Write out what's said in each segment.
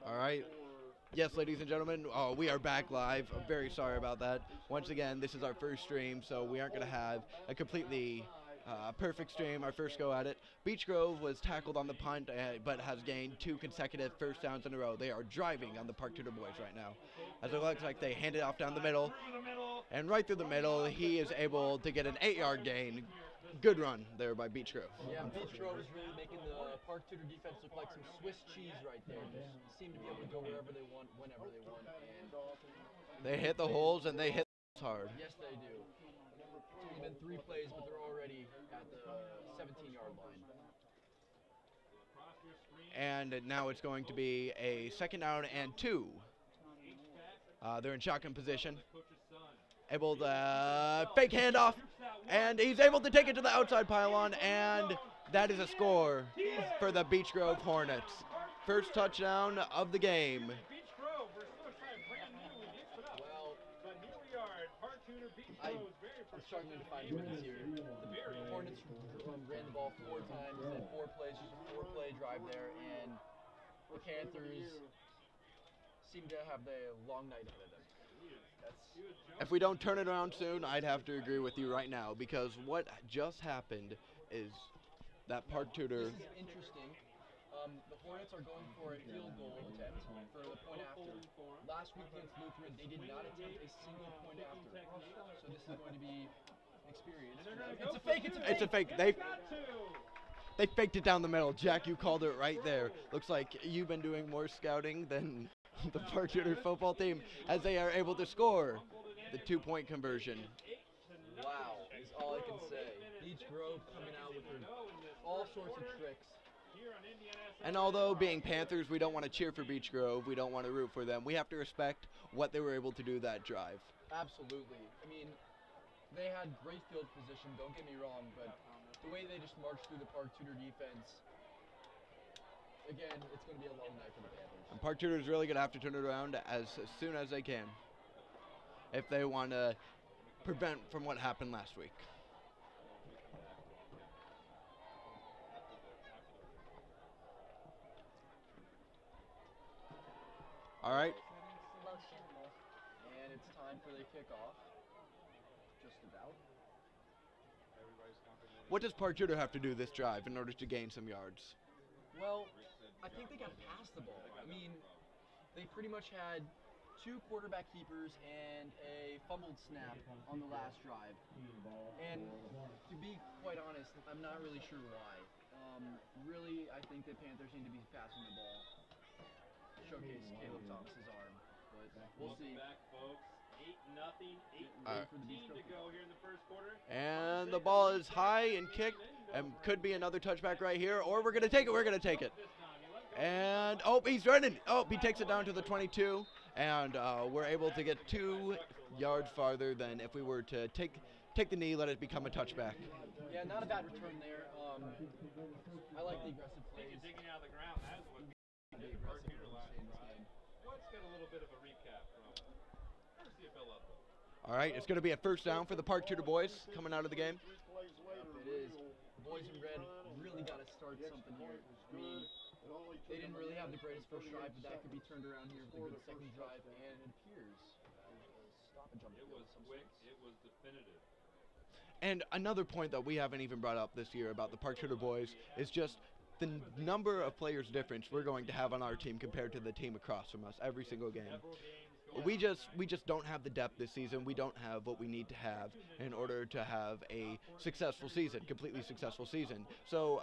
All right. Yes, ladies and gentlemen, we are back live. I'm very sorry about that. Once again, this is our first stream, so we aren't going to have a completely perfect stream, our first go at it. Beech Grove was tackled on the punt, but has gained 2 consecutive first downs in a row. They are driving on the Park Tudor boys right now. As it looks like they hand it off down the middle, and right through the middle, he is able to get an 8-yard gain. Good run there by Beech Grove. Yeah, Beech Grove is really making the Park Tudor defense look like some Swiss cheese right there. They seem to be able to go wherever they want, whenever they want. And they hit the holes and they hit hard. Yes, they do. It's only been 3 plays, but they're already at the 17-yard line. And now it's going to be a 2nd down and 2. They're in shotgun position. Able to fake handoff, and he's able to take it to the outside pylon, and that is a score for the Beech Grove Hornets. First touchdown of the game. Well, I'm struggling to find wins here. The Hornets ran the ball 4 times, they had 4 plays, just a 4-play drive there, and the Panthers seem to have the long night ahead of them. If we don't turn it around soon, I'd have to agree with you right now, because what just happened is that Park Tudor. This is interesting. The Hornets are going for a field goal attempt for the point after. Last week against Lutheran, they did not attempt a single point after. So this is going to be experience. It's a fake. It's a fake. They faked it down the middle. Jack, you called it right there. Looks like you've been doing more scouting than the Park Tudor football team, as they are able to score the 2-point conversion. Wow, is all I can say. Beech Grove coming out with all sorts of tricks. And although being Panthers, we don't want to cheer for Beech Grove, we don't want to root for them, we have to respect what they were able to do that drive. Absolutely. I mean, they had great field position, don't get me wrong, but the way they just marched through the Park Tudor defense, again, it's going to be a long night for the Panthers. And Park Tudor is really going to have to turn it around as soon as they can if they want to prevent from what happened last week. All right. And it's time for the kickoff. Just about. What does Park Tudor have to do this drive in order to gain some yards? Well, I think they got to pass the ball. I mean, they pretty much had 2 quarterback keepers and a fumbled snap on the last drive. And to be quite honest, I'm not really sure why. Really, I think the Panthers need to be passing the ball. Showcase Caleb Thomas's arm, but we'll see. Back, folks. 8-0, 8-15 to go here in the first quarter. And the ball is high and kicked, and could be another touchback right here, or we're going to take it. We're going to take it. And, oh, he's running. Oh, he takes it down to the 22, and we're able to get 2 yards farther than if we were to take the knee, let it become a touchback. Yeah, not a bad return there. I like the aggressive plays. Digging out of the ground, that is what the Park Tudor last drive. Let's get a little bit of a recap from CFL level. All right, it's going to be a first down for the Park Tudor boys coming out of the game. Yep, it is. The boys in red really got to start something here. I mean, they didn't really have the greatest first drive, but that could be turned around here with a good second drive, and it appears stop and jump. It was quick. It was definitive. And another point that we haven't even brought up this year about the Park Tudor boys is just the number of players difference we're going to have on our team compared to the team across from us every single game. We just don't have the depth this season. We don't have what we need to have in order to have a successful season, completely successful season. So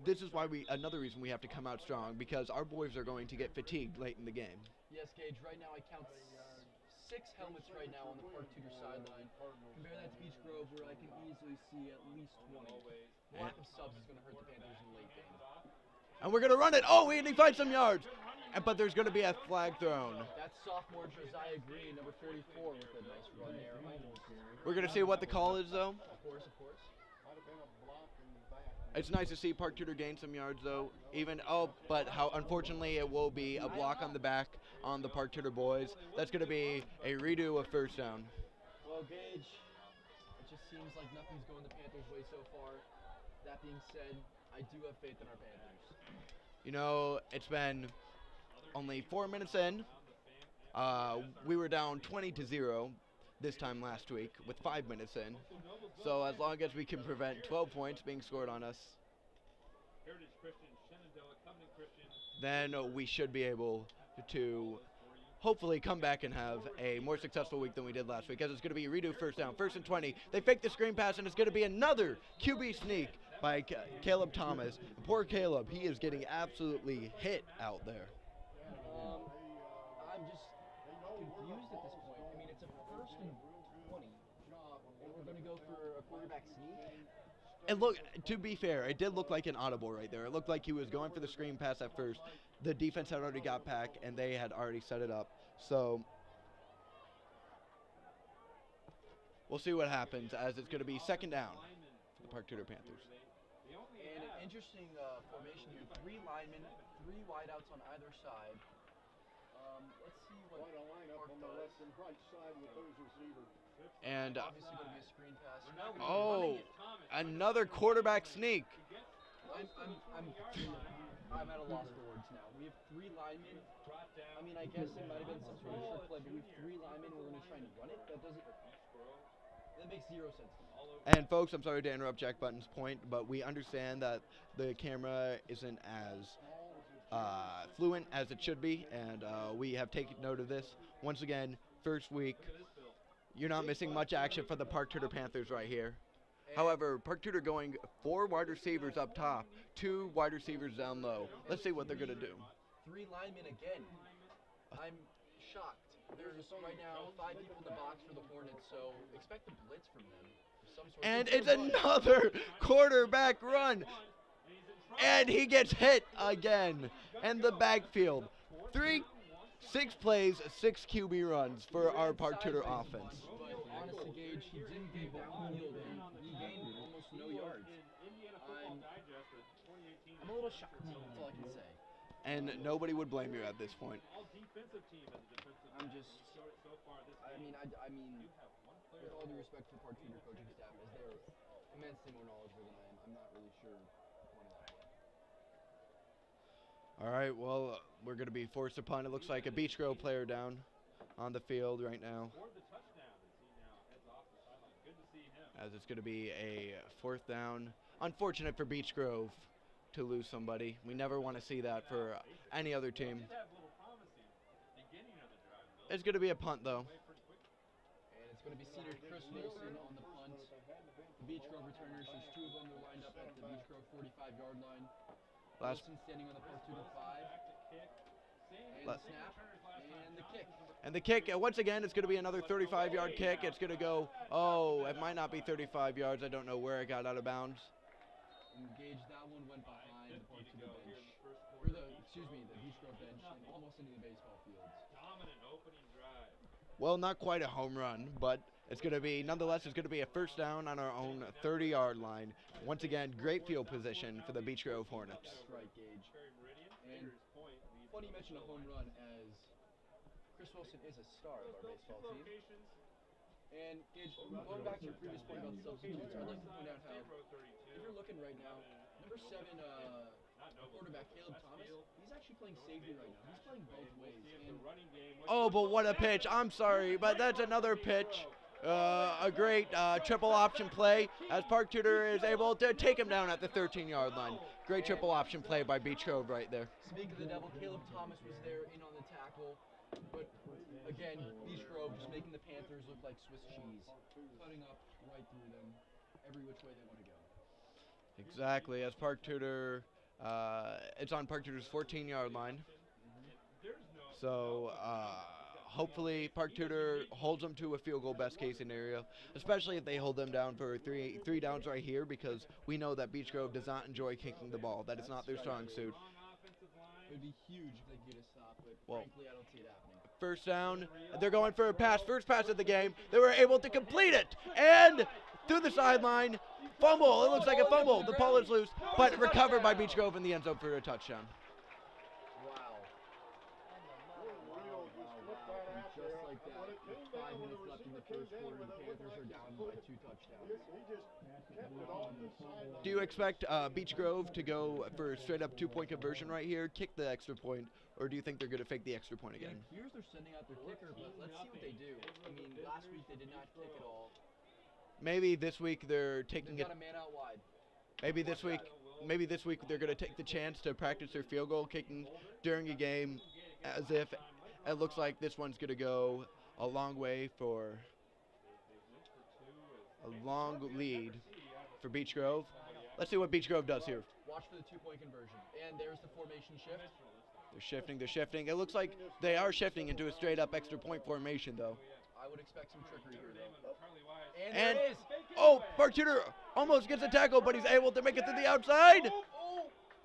this is why another reason we have to come out strong, because our boys are going to get fatigued late in the game. Yes, Gage, right now I count 6 helmets right now on the Park Tudor sideline. Compare that to Beech Grove, where I can easily see at least 20. The lack of subs is going to hurt the Panthers in the late game. And we're going to run it. Oh, he finds some yards. But there's going to be a flag thrown. That's sophomore Josiah Green, number 44, with a nice run there. We're going to see what the call is, though. Of course, of course. It's nice to see Park Tudor gain some yards, though. But unfortunately, it will be a block on the back on the Park Tudor boys. That's going to be a redo of first down. Well, Gage, it just seems like nothing's going the Panthers' way so far. That being said, I do have faith in our Panthers. You know, it's been only 4 minutes in. We were down 20-0 this time last week with 5 minutes in. So as long as we can prevent 12 points being scored on us, then we should be able to hopefully come back and have a more successful week than we did last week, as it's going to be a redo first down, 1st and 20. They fake the screen pass, and it's going to be another QB sneak by Caleb Thomas. Poor Caleb, he is getting absolutely hit out there. I'm just confused at this point. I mean, it's a 1st and 20, and we're going to go for a quarterback sneak. And look, to be fair, it did look like an audible right there. It looked like he was going for the screen pass at first. The defense had already got back, and they had already set it up. So we'll see what happens, as it's going to be 2nd down for the Park Tudor Panthers. And an interesting formation here. 3 linemen, 3 wideouts on either side. Let's see what Park does. And Obviously going to be a screen pass. another quarterback sneak. I'm at a loss for words now. We have 3 linemen. I mean, I guess it might have been some sort of trick play, but we have 3 linemen. We're going to try and run it. That makes 0 sense to me. And folks, I'm sorry to interrupt Jack Button's point, but we understand that the camera isn't as fluent as it should be, and we have taken note of this. Once again, first week, you're not missing much action for the Park Tudor Panthers right here. However, Park Tudor going 4 wide receivers up top, 2 wide receivers down low. Let's see what they're going to do. 3 linemen again. I'm shocked. There's right now 5 people in the box for the Hornets, so expect a blitz from them. And it's another quarterback run. And he gets hit again. And the backfield. 6 plays, 6 QB runs for our Park Tudor offense. But honestly, Gage, he didn't get downfield, and he gained almost no yards. I'm a little shocked. That's all I can say. And nobody would blame you at this point. I'm just. I mean, with all due respect for Park Tudor coaching staff, as they're immensely more knowledgeable than I am, I'm not really sure the point of that play. All right, well, we're going to be forced to punt. It looks like a Beech Grove player down on the field right now, as it's going to be a 4th down. Unfortunate for Beech Grove to lose somebody. We never want to see that for any other team. It's going to be a punt, though. And it's going to be senior Chris Wilson on the punt. The Beech Grove returners, there's 2 of them. They're lined up at the Beech Grove 45-yard line. Wilson standing on the Park Tudor 5. And the snap, and the kick. And the kick, once again, it's going to be another 35-yard kick. It's going to go, it might not be 35 yards. I don't know where it got out of bounds. And Gage, that one went behind the Park Tudor bench. Or the Beech Grove bench, and almost into the baseball fields. Well, not quite a home run, but it's going to be, nonetheless, it's going to be a 1st down on our own 30-yard line. Once again, great field position for the Beech Grove Hornets. That's right, Gage. And funny you mention a home run, as Chris Wilson is a star of our baseball team. And Gage, going back to your previous point about the substitutes, I'd like to point out how, if you're looking right now, number 7 quarterback Caleb Thomas, he's actually playing safety right now. He's playing both ways. Oh, but what a pitch. I'm sorry, but that's another pitch. A great triple option play, as Park Tudor is able to take him down at the 13-yard line. Great triple option play by Beech Grove right there. Speak of the devil, Caleb Thomas was there in on the tackle. But again, Beech Grove just making the Panthers look like Swiss cheese. Cutting up right through them, every which way they want to go. Exactly, as Park Tudor, it's on Park Tudor's 14-yard line. So hopefully Park Tudor holds them to a field goal, best case scenario, especially if they hold them down for three downs right here, because we know that Beech Grove does not enjoy kicking the ball. That is not their strong suit. It would be huge if they could get a stop, but frankly, I don't see it happening. 1st down, they're going for a pass, first pass of the game. They were able to complete it, and through the sideline, fumble. It looks like a fumble. The ball is loose, but recovered by Beech Grove in the end zone for a touchdown. Just like that, with 5 minutes left in the first quarter, the Panthers are down by 2 touchdowns. Do you expect Beech Grove to go for a straight up 2-point conversion right here, kick the extra point, or do you think they're going to fake the extra point again? Here's they're sending out their kicker, but let's see what they do. I mean, last week they did not kick at all. Maybe this week they're taking They've it. got a man out wide. Maybe this week they're going to take the chance to practice their field goal kicking during a game, as if it looks like this one's going to go a long way for a long lead for Beech Grove. Let's see what Beech Grove does here. Watch for the 2-point conversion. And there's the formation shift. They're shifting. It looks like they are shifting into a straight up extra point formation though. I would expect some trickery here though. And there is. oh, Park Tudor almost gets a tackle, but he's able to make it to the outside.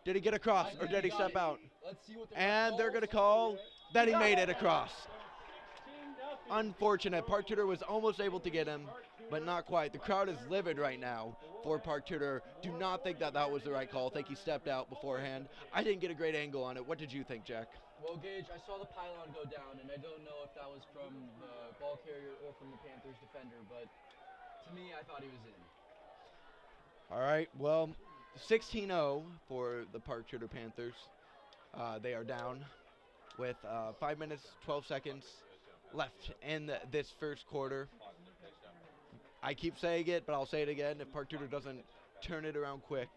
Did he get across or did he step out? Let's see what They're going to call that he made it across. Unfortunate. Park Tudor was almost able to get him, but not quite. The crowd is livid right now for Park Tudor. Do not think that was the right call. I think he stepped out beforehand. I didn't get a great angle on it. What did you think, Jack? Well, Gage, I saw the pylon go down, and I don't know if that was from the ball carrier or from the Panthers defender, but to me, I thought he was in. All right, well, 16-0 for the Park Tudor Panthers. They are down with 5 minutes, 12 seconds left in this first quarter. I keep saying it, but I'll say it again. If Park Tudor doesn't turn it around quick,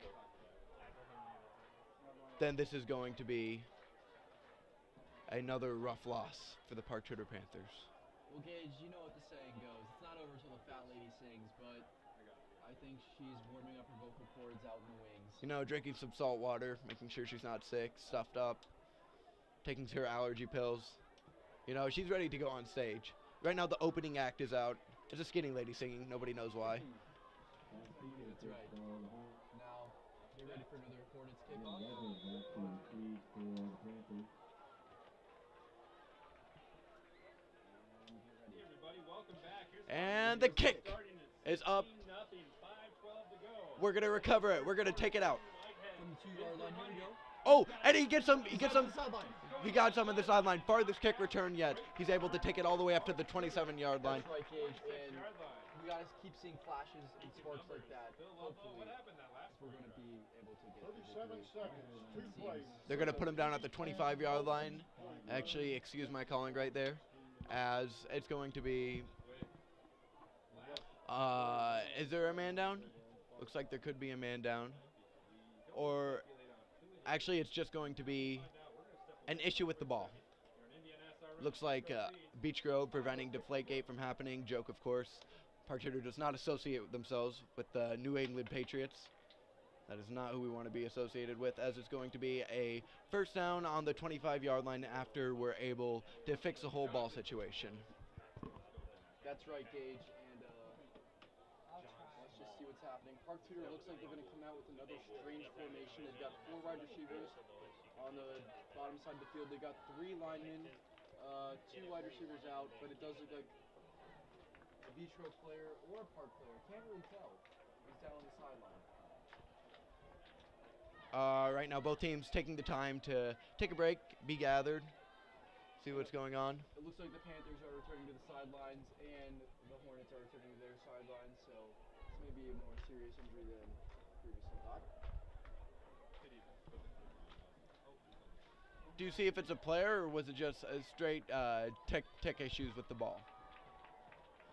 then this is going to be another rough loss for the Park Tudor Panthers. Well, Gage, you know what the saying goes. It's not over till the fat lady sings, but I think she's warming up her vocal cords out in the wings. You know, drinking some salt water, making sure she's not sick, stuffed up, taking her allergy pills. You know, she's ready to go on stage. Right now, the opening act is out. It's a skinny lady singing. Nobody knows why. That's right. Now, get ready for another Hornets kickoff. And the kick is up. We're going to recover it. We're going to take it out. From the 2-yard line, here we go. Oh, and he gets some. He got some in the sideline. Farthest kick return yet. He's able to take it all the way up to the 27-yard line. That's right, Gage. And we got to keep seeing flashes and sparks like that. Hopefully, we're going to be able to get the victory. They're going to put him down at the 25-yard line. Actually, excuse my calling right there, as it's going to be. Is there a man down? Looks like there could be a man down. Or actually, it's just going to be an issue with the ball. Looks like Beech Grove preventing Deflategate from happening. Joke, of course. Park Tudor does not associate themselves with the New England Patriots. That is not who we want to be associated with, as it's going to be a first down on the 25-yard line after we're able to fix the whole ball situation. That's right, Gage. And let's just see what's happening. Park Tudor looks like they're going to come out with another strange formation. They've got 4 wide receivers on the bottom side of the field. They've got 3 linemen, 2 wide receivers out, but it does look like a Beech Grove player or a Park player. Can't really tell. He's down on the sideline. Right now, both teams taking the time to take a break, be gathered, see what's going on. It looks like the Panthers are returning to the sidelines, and the Hornets are returning to their sidelines, so this may be a more serious injury than previously thought. Do you see if it's a player, or was it just a straight tech issues with the ball?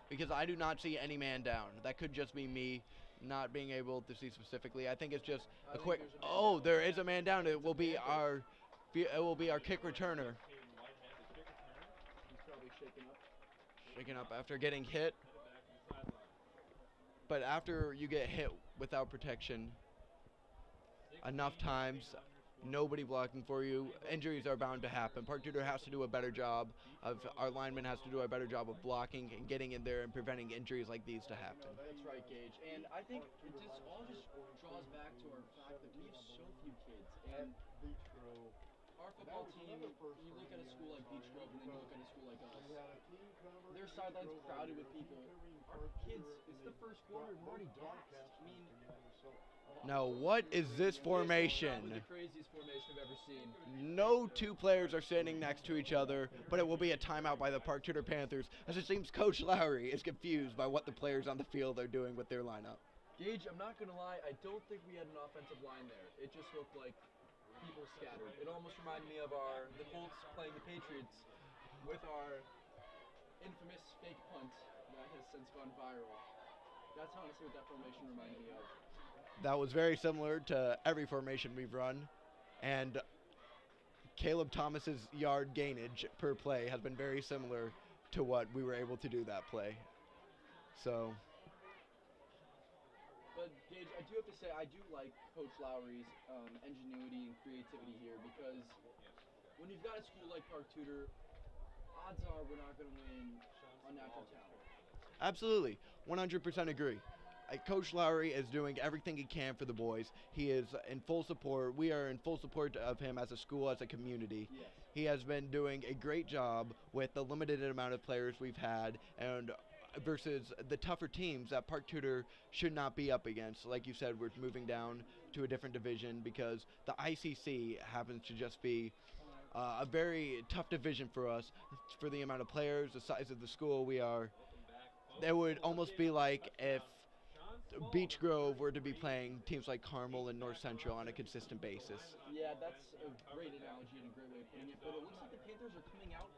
Because I do not see any man down. That could just be me not being able to see specifically. I think it's just a quick. Oh, there is a man down. It will be our kick returner. He's probably Shaken up after getting hit. But after you get hit without protection enough times, nobody blocking for you, injuries are bound to happen. Park Tudor has to do a better job our lineman has to do a better job of blocking and getting in there and preventing injuries like these to happen. That's right, Gage. And I think it just all draws back to our fact that we have so few kids. And our football team, when you look at a school like Beech Grove and then you look at a school like us, their sidelines crowded with people. Our kids, it's the first quarter, we're already gassed. I mean, now, what is this formation? Probably the craziest formation I've ever seen. No 2 players are standing next to each other, but it will be a timeout by the Park Tudor Panthers, as it seems Coach Lowry is confused by what the players on the field are doing with their lineup. Gage, I'm not going to lie, I don't think we had an offensive line there. It just looked like people scattered. It almost reminded me of the Colts playing the Patriots with our infamous fake punt that has since gone viral. That's honestly what that formation reminded me of. That was very similar to every formation we've run, and Caleb Thomas's yard gainage per play has been very similar to what we were able to do that play. So, but Gage, I do have to say I do like Coach Lowry's ingenuity and creativity here, because when you've got a school like Park Tudor, odds are we're not going to win on natural talent. absolutely, 100% agree. Coach Lowry is doing everything he can for the boys. He is in full support. We are in full support of him as a school, as a community. Yes. He has been doing a great job with the limited amount of players we've had, and versus the tougher teams that Park Tudor should not be up against. Like you said, we're moving down to a different division because the ICC happens to just be a very tough division for us, for the amount of players, the size of the school we are. It would almost be like if Beech Grove were to be playing teams like Carmel and North Central on a consistent basis. Yeah, that's a great analogy and a great way of putting it. But it looks like the Panthers are coming out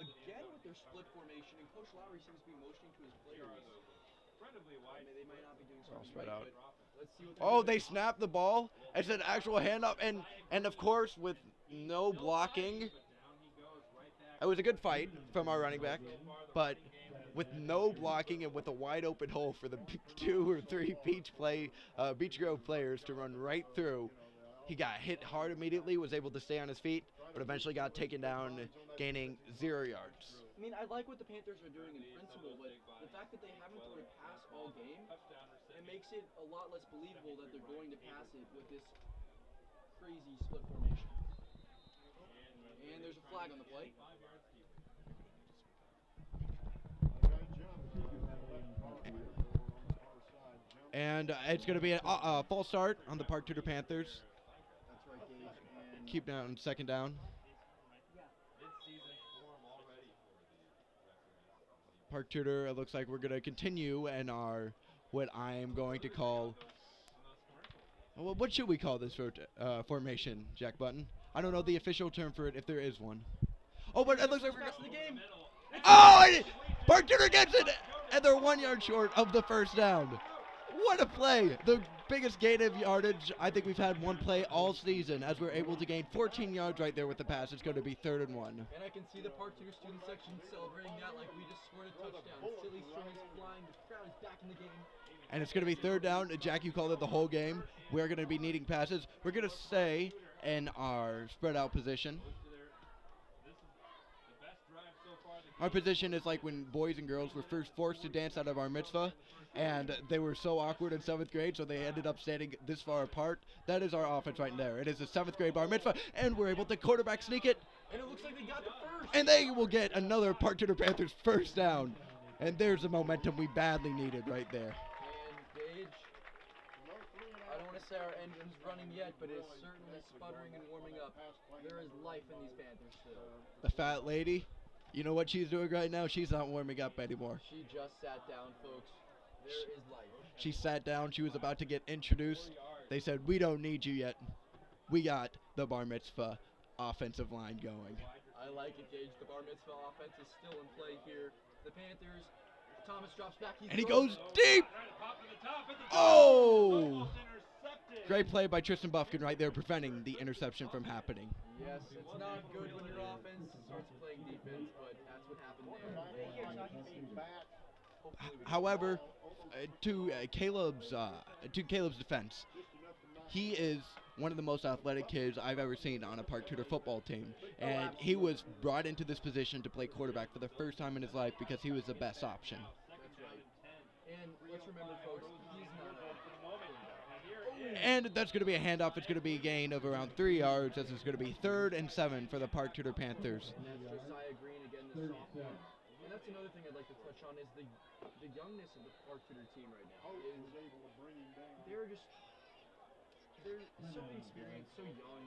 again with their split formation, and Coach Lowry seems to be motioning to his players. I mean, they might not be doing something spread right, out. but let's see what They snapped the ball. It's an actual handoff, and of course with no blocking. It was a good fight from our running back, but with no blocking and with a wide open hole for the 2 or 3 Beech Grove players to run right through. He got hit hard immediately, was able to stay on his feet, but eventually got taken down, gaining 0 yards. I mean, I like what the Panthers are doing in principle, but the fact that they haven't thrown a pass all game, it makes it a lot less believable that they're going to pass it with this crazy split formation. And there's a flag on the play. And it's going to be a false start on the Park Tudor Panthers. That's right, Gage. And Keep down, second down. Park Tudor, it looks like we're going to continue in our, what I am going to call, well, what should we call this formation, Jack Button? I don't know the official term for it, if there is one. Oh, but it looks like we're going the game. Park Tudor gets it, and they're 1 yard short of the first down. What a play! The biggest gain of yardage I think we've had one play all season, as we're able to gain 14 yards right there with the pass. It's going to be 3rd and 1. And I can see the Park Tudor student section celebrating that like we just scored a touchdown. Silly strings flying, the crowd is back in the game. And it's going to be 3rd down. Jack, you called it the whole game. We're going to be needing passes. We're going to stay in our spread out position. Our position is like when boys and girls were first forced to dance out of our mitzvah, and they were so awkward in 7th grade, so they ended up standing this far apart. That is our offense right there. It is a 7th grade bar mitzvah, and we're able to quarterback sneak it. And it looks like they got the first. And they will get another Park Tudor Panthers first down. And there's the momentum we badly needed right there. And Gage, I don't want to say our engine's running yet, but it's certainly sputtering and warming up. There is life in these Panthers still. The fat lady, you know what she's doing right now? She's not warming up anymore. She just sat down, folks. There is life. She sat down. She was about to get introduced. They said, we don't need you yet. We got the bar mitzvah offensive line going. I like it, Gage. The bar mitzvah offense is still in play here. The Panthers, Thomas drops back. And he goes deep. Oh! Great play by Tristan Buffkin right there, preventing the interception from happening. Yes, it's not good when your offense starts playing defense, but that's what happened there. However, to Caleb's defense, he is one of the most athletic kids I've ever seen on a Park Tudor football team, and he was brought into this position to play quarterback for the first time in his life because he was the best option. That's right. And let's remember, folks, he's not And that's going to be a handoff. It's going to be a gain of around 3 yards. This is going to be 3rd and 7 for the Park Tudor Panthers. And that's Josiah Green again, the sophomore. And that's another thing I'd like to touch on is the youngness of the Park Tudor team right now. They're so inexperienced, so young.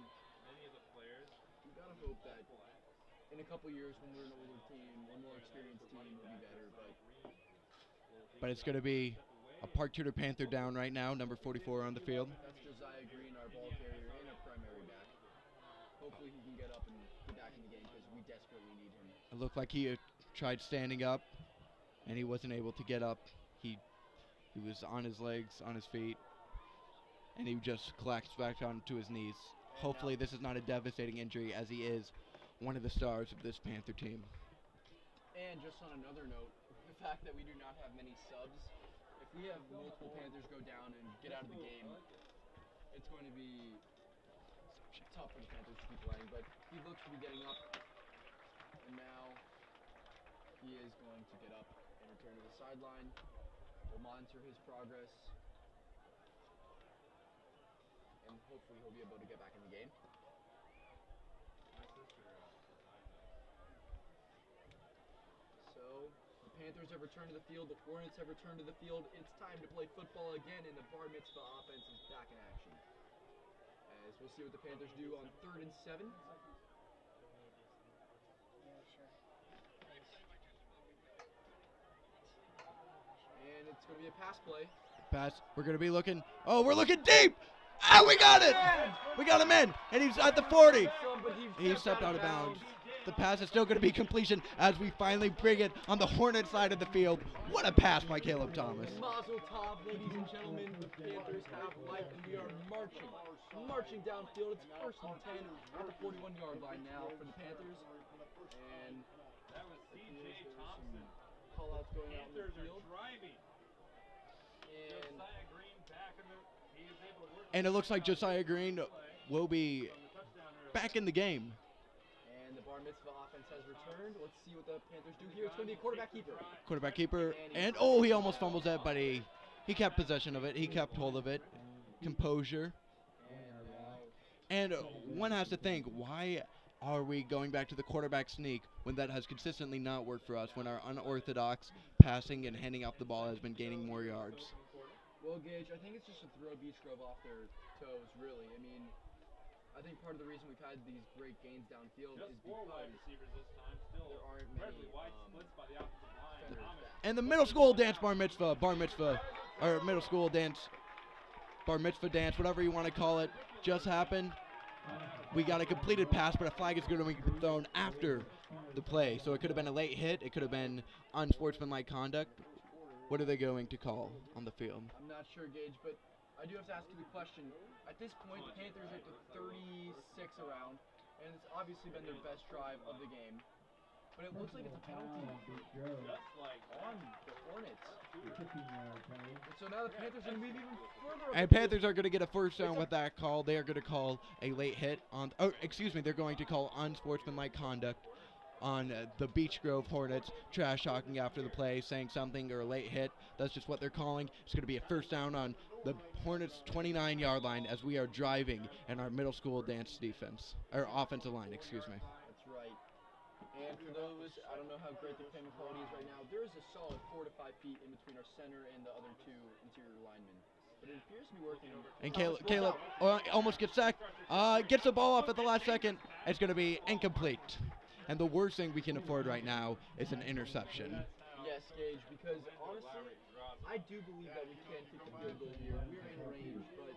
You gotta hope that in a couple years when we're an older team, one more experienced team will be better. But it's going to be A Park Tudor Panther down right now, number 44 on the field. That's Josiah Green, our ball carrier and our primary back. Hopefully he can get up and get back in the game because we desperately need him. It looked like he tried standing up, and he wasn't able to get up. He was on his legs, on his feet, and he just collapsed back onto his knees. Hopefully this is not a devastating injury, as he is one of the stars of this Panther team. And just on another note, the fact that we do not have many subs, if we have multiple Panthers go down and get out of the game, it's going to be tough for the Panthers to keep playing. But he looks to be getting up, and now he is going to get up and return to the sideline. We'll monitor his progress, and hopefully he'll be able to get back in the game. So, the Panthers have returned to the field, the Hornets have returned to the field. It's time to play football again, and the Bar Mitzvah offense is back in action. As we'll see what the Panthers do on 3rd and 7. And it's going to be a pass play. Pass. We're going to be looking. Oh, we're looking deep. Ah, we got it. We got him in, and he's at the 40. He stepped out of bounds. The pass is still going to be completion as we finally bring it on the Hornet side of the field. What a pass by Caleb Thomas. Mazel tov, ladies and gentlemen. The Panthers have life, and we are marching downfield. It's 1st and 10 at the 41-yard line now for the Panthers. And That was C.J. Thompson. call-outs going out in the Panthers are field. driving. And Josiah Green back in the. He is able to work. And it looks like Josiah Green will be back in the game. And the Bar Mitzvah offense has returned. Let's see what the Panthers do here. It's going to be a quarterback keeper. Quarterback keeper, and oh, he almost fumbles it, but he kept possession of it. He kept hold of it. Composure. And one has to think, why are we going back to the quarterback sneak when that has consistently not worked for us, when our unorthodox passing and handing off the ball has been gaining more yards? Well, Gage, I think it's just to throw Beech Grove off their toes, really. I mean, I think part of the reason we've had these great gains downfield is Just 4 wide because receivers this time. Still there aren't incredibly many wide splits by the offensive line. defenders Thomas back. And the middle school dance bar mitzvah, or middle school dance, bar mitzvah dance, whatever you want to call it, just happened. We got a completed pass, but a flag is going to be thrown after the play. So it could have been a late hit. It could have been unsportsmanlike conduct. What are they going to call on the field? I'm not sure, Gage, but I do have to ask you the question. At this point, the Panthers are at the 36 around, and it's obviously been their best drive of the game. But it looks like it's a penalty just like on the Hornets. And so now the Panthers are going to move even further up And the field. Panthers are going to get a first down with that call. They are going to call a late hit on, they're going to call unsportsmanlike conduct on the Beech Grove Hornets, trash talking after the play, saying something or a late hit. That's just what they're calling. It's going to be a first down on the Hornets' 29-yard line as we are driving in our middle school dance defense, or offensive line, excuse me. That's right. And for those, I don't know how great the camera quality is right now, there is a solid 4 to 5 feet in between our center and the other 2 interior linemen. But it appears to be working. And Thomas Caleb rolls out. almost gets sacked, gets the ball off at the last second. It's going to be incomplete. And the worst thing we can afford right now is an interception. Yes, Gage, because honestly, I do believe that we can kick a field goal here. We're in range, but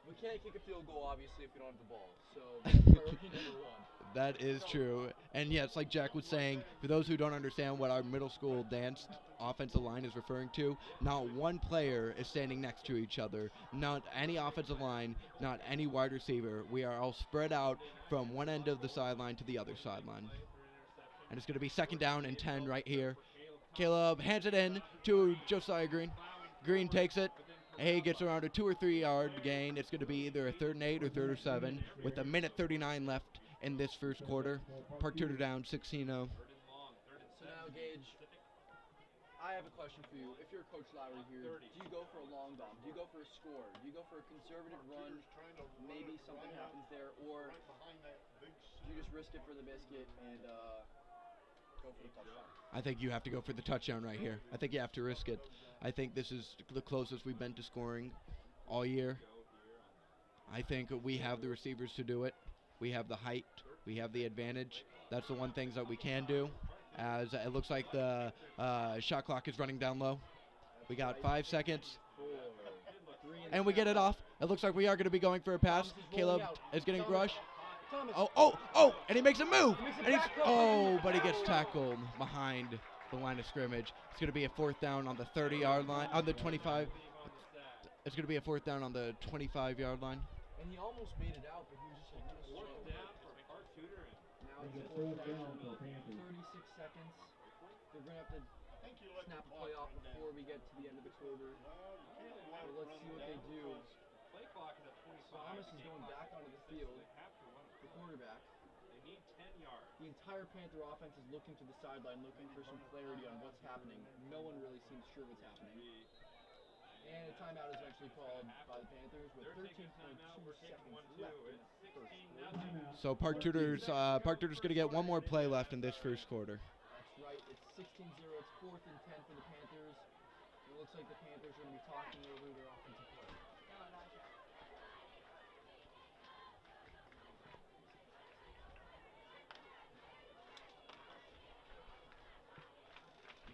we can't kick a field goal, obviously, if we don't have the ball. So that's priority number 1. That is true. And yes, like Jack was saying, for those who don't understand what our middle school dance offensive line is referring to, not one player is standing next to each other. Not any offensive line, not any wide receiver. We are all spread out from one end of the sideline to the other sideline. And it's going to be 2nd down and 10 right here. Caleb hands it in to Josiah Green. Green takes it. He gets around a 2 or 3 yard gain. It's going to be either a 3rd and 8 or 3rd or 7 with 1:39 left in this first quarter. Park Tudor down 16-0. So now, Gage, I have a question for you. If you're Coach Lowry here, do you go for a long bomb? Do you go for a score? Do you go for a conservative run? Maybe something happens there, or do you just risk it for the biscuit and go for the touchdown? I think you have to go for the touchdown right here. I think you have to risk it. I think this is the closest we've been to scoring all year. I think we have the receivers to do it. We have the height. We have the advantage. That's the one thing that we can do. As it looks like the shot clock is running down low. We got 5 seconds. 4, 3, And we get it off. It looks like we are going to be going for a pass. Thomas is Caleb rolling out. is getting Thomas. rushed. Thomas. Oh, and he makes a move. He makes a And he's, back cut. oh, but he gets tackled behind the line of scrimmage. It's going to be a 4th down on the 30-yard line, on the 25. It's going to be a 4th down on the 25-yard line. And he almost made it out, but he was just a little slow. Fourth down for Park Tudor. Now it's 4th down, 36 seconds. They're going to have to snap a play off before we get to the end of the quarter. So let's see what they do. Play clock is at 25. Thomas is going back onto the field, the quarterback. They need 10 yards. The entire Panther offense is looking to the sideline, looking for some clarity on what's happening. No one really seems sure what's happening. And a timeout is actually called by the Panthers with 13.2 seconds left in the first quarter. So Park Tudor's going to get one more play left in this first quarter. That's right. It's 16-0. It's 4th and 10 for the Panthers. It looks like the Panthers are going to be talking over their offensive play.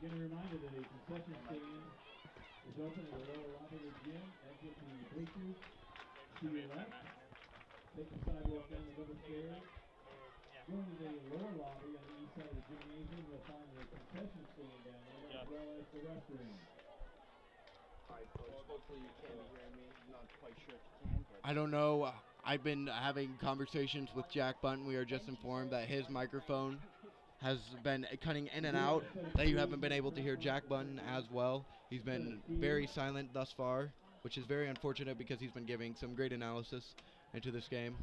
Again, a reminder that a concession stand is open in the lower lobby of the gym. Exit the bleachers to your left. Take the sidewalk down the double stairs. Going to the lower lobby on the east side of the gymnasium, you'll find the concession stand down there, as well as the restroom. Alright, folks. Hopefully you can be hearing me. I'm not quite sure if you can, but I don't know. I've been having conversations with Jack Bunton. We are just informed that his microphone has been cutting in and out, that you haven't been able to hear Jack Bunton as well. He's been very silent thus far, which is very unfortunate because he's been giving some great analysis into this game.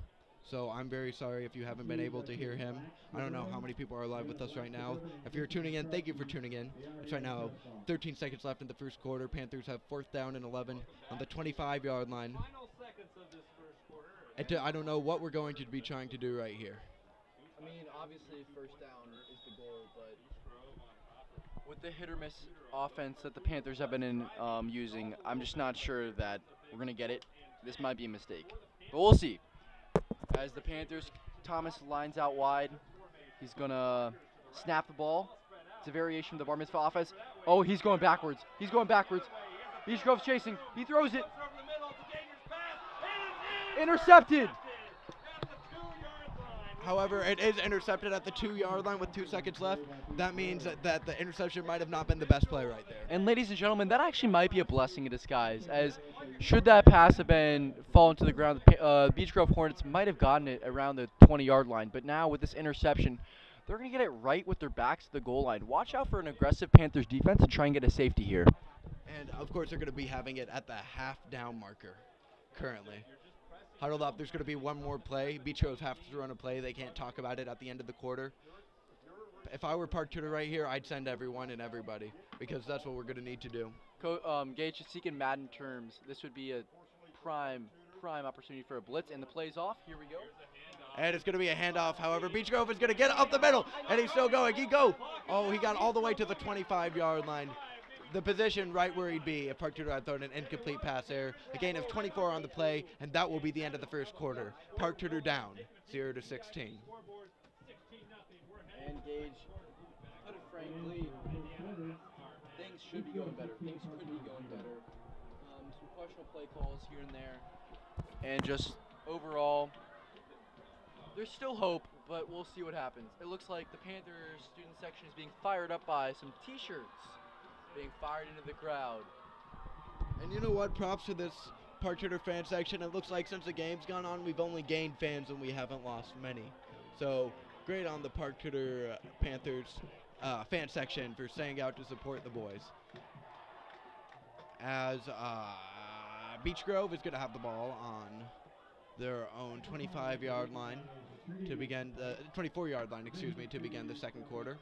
So I'm very sorry if you haven't been able to hear him. I don't know how many people are live with us right now. If you're tuning in, thank you for tuning in. It's right now 13 seconds left in the first quarter. Panthers have 4th down and 11 on the 25-yard line. Final seconds of this first quarter. And I don't know what we're going to be trying to do right here. I mean, obviously first down is the goal, but with the hit or miss offense that the Panthers have been using, I'm just not sure that we're going to get it. This might be a mistake, but we'll see. As the Panthers, Thomas lines out wide. He's going to snap the ball. It's a variation of the bar mitzvah offense. Oh, he's going backwards. He's going backwards. Beech Grove's chasing. He throws it. Intercepted. However, it is intercepted at the 2-yard line with 2 seconds left. That means that the interception might have not been the best play right there. And ladies and gentlemen, that actually might be a blessing in disguise, as should that pass have been fallen to the ground, the Beech Grove Hornets might have gotten it around the 20-yard line. But now with this interception, they're going to get it right with their backs to the goal line. Watch out for an aggressive Panthers defense and try and get a safety here. And, of course, they're going to be having it at the half-down marker currently. Huddled up, there's going to be one more play. Beech Grove have to run a play. They can't talk about it at the end of the quarter. If I were Park Tudor right here, I'd send everyone and everybody, because that's what we're going to need to do. Gage, speaking Madden terms, this would be a prime opportunity for a blitz, and the play's off. Here we go. And it's going to be a handoff. However, Beech Grove is going to get up the middle, and he's still going. He got all the way to the 25-yard line. The position right where he'd be if Park Tudor had thrown an incomplete pass there. A gain of 24 on the play, and that will be the end of the first quarter. Park Tudor down, 0-16. And Gage, put it frankly, things should be going better. Things could be going better. Some questionable play calls here and there. And just overall, there's still hope, but we'll see what happens. It looks like the Panthers student section is being fired up by some T-shirts being fired into the crowd. And you know what? Props to this Park Tudor fan section. It looks like since the game's gone on, we've only gained fans and we haven't lost many. So great on the Park Tudor Panthers fan section for staying out to support the boys. As Beech Grove is going to have the ball on their own 25-yard line to begin the 24-yard line, excuse me, to begin the second quarter.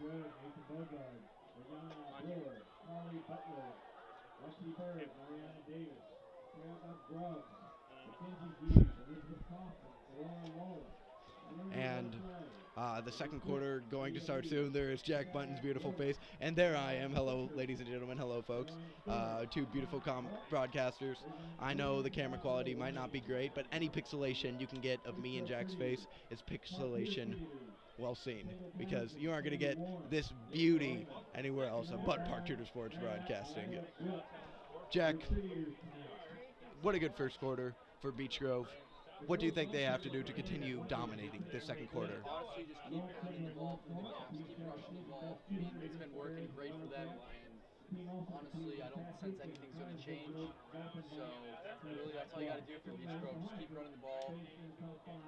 And the second quarter going to start soon. There is Jack Bunton's beautiful face. And there I am. Hello, ladies and gentlemen. Hello, folks. Two beautiful broadcasters. I know the camera quality might not be great, but any pixelation you can get of me and Jack's face is pixelation well seen, because you aren't going to get this beauty anywhere else but Park Tudor Sports Broadcasting. Jack, what a good first quarter for Beech Grove. What do you think they have to do to continue dominating this second quarter? Honestly, just keep running the ball through the gaps, keep rushing the ball. I mean, it's been working great for them, and honestly, I don't sense anything's going to change. So, really, that's all you got to do for Beech Grove. Just keep running the ball.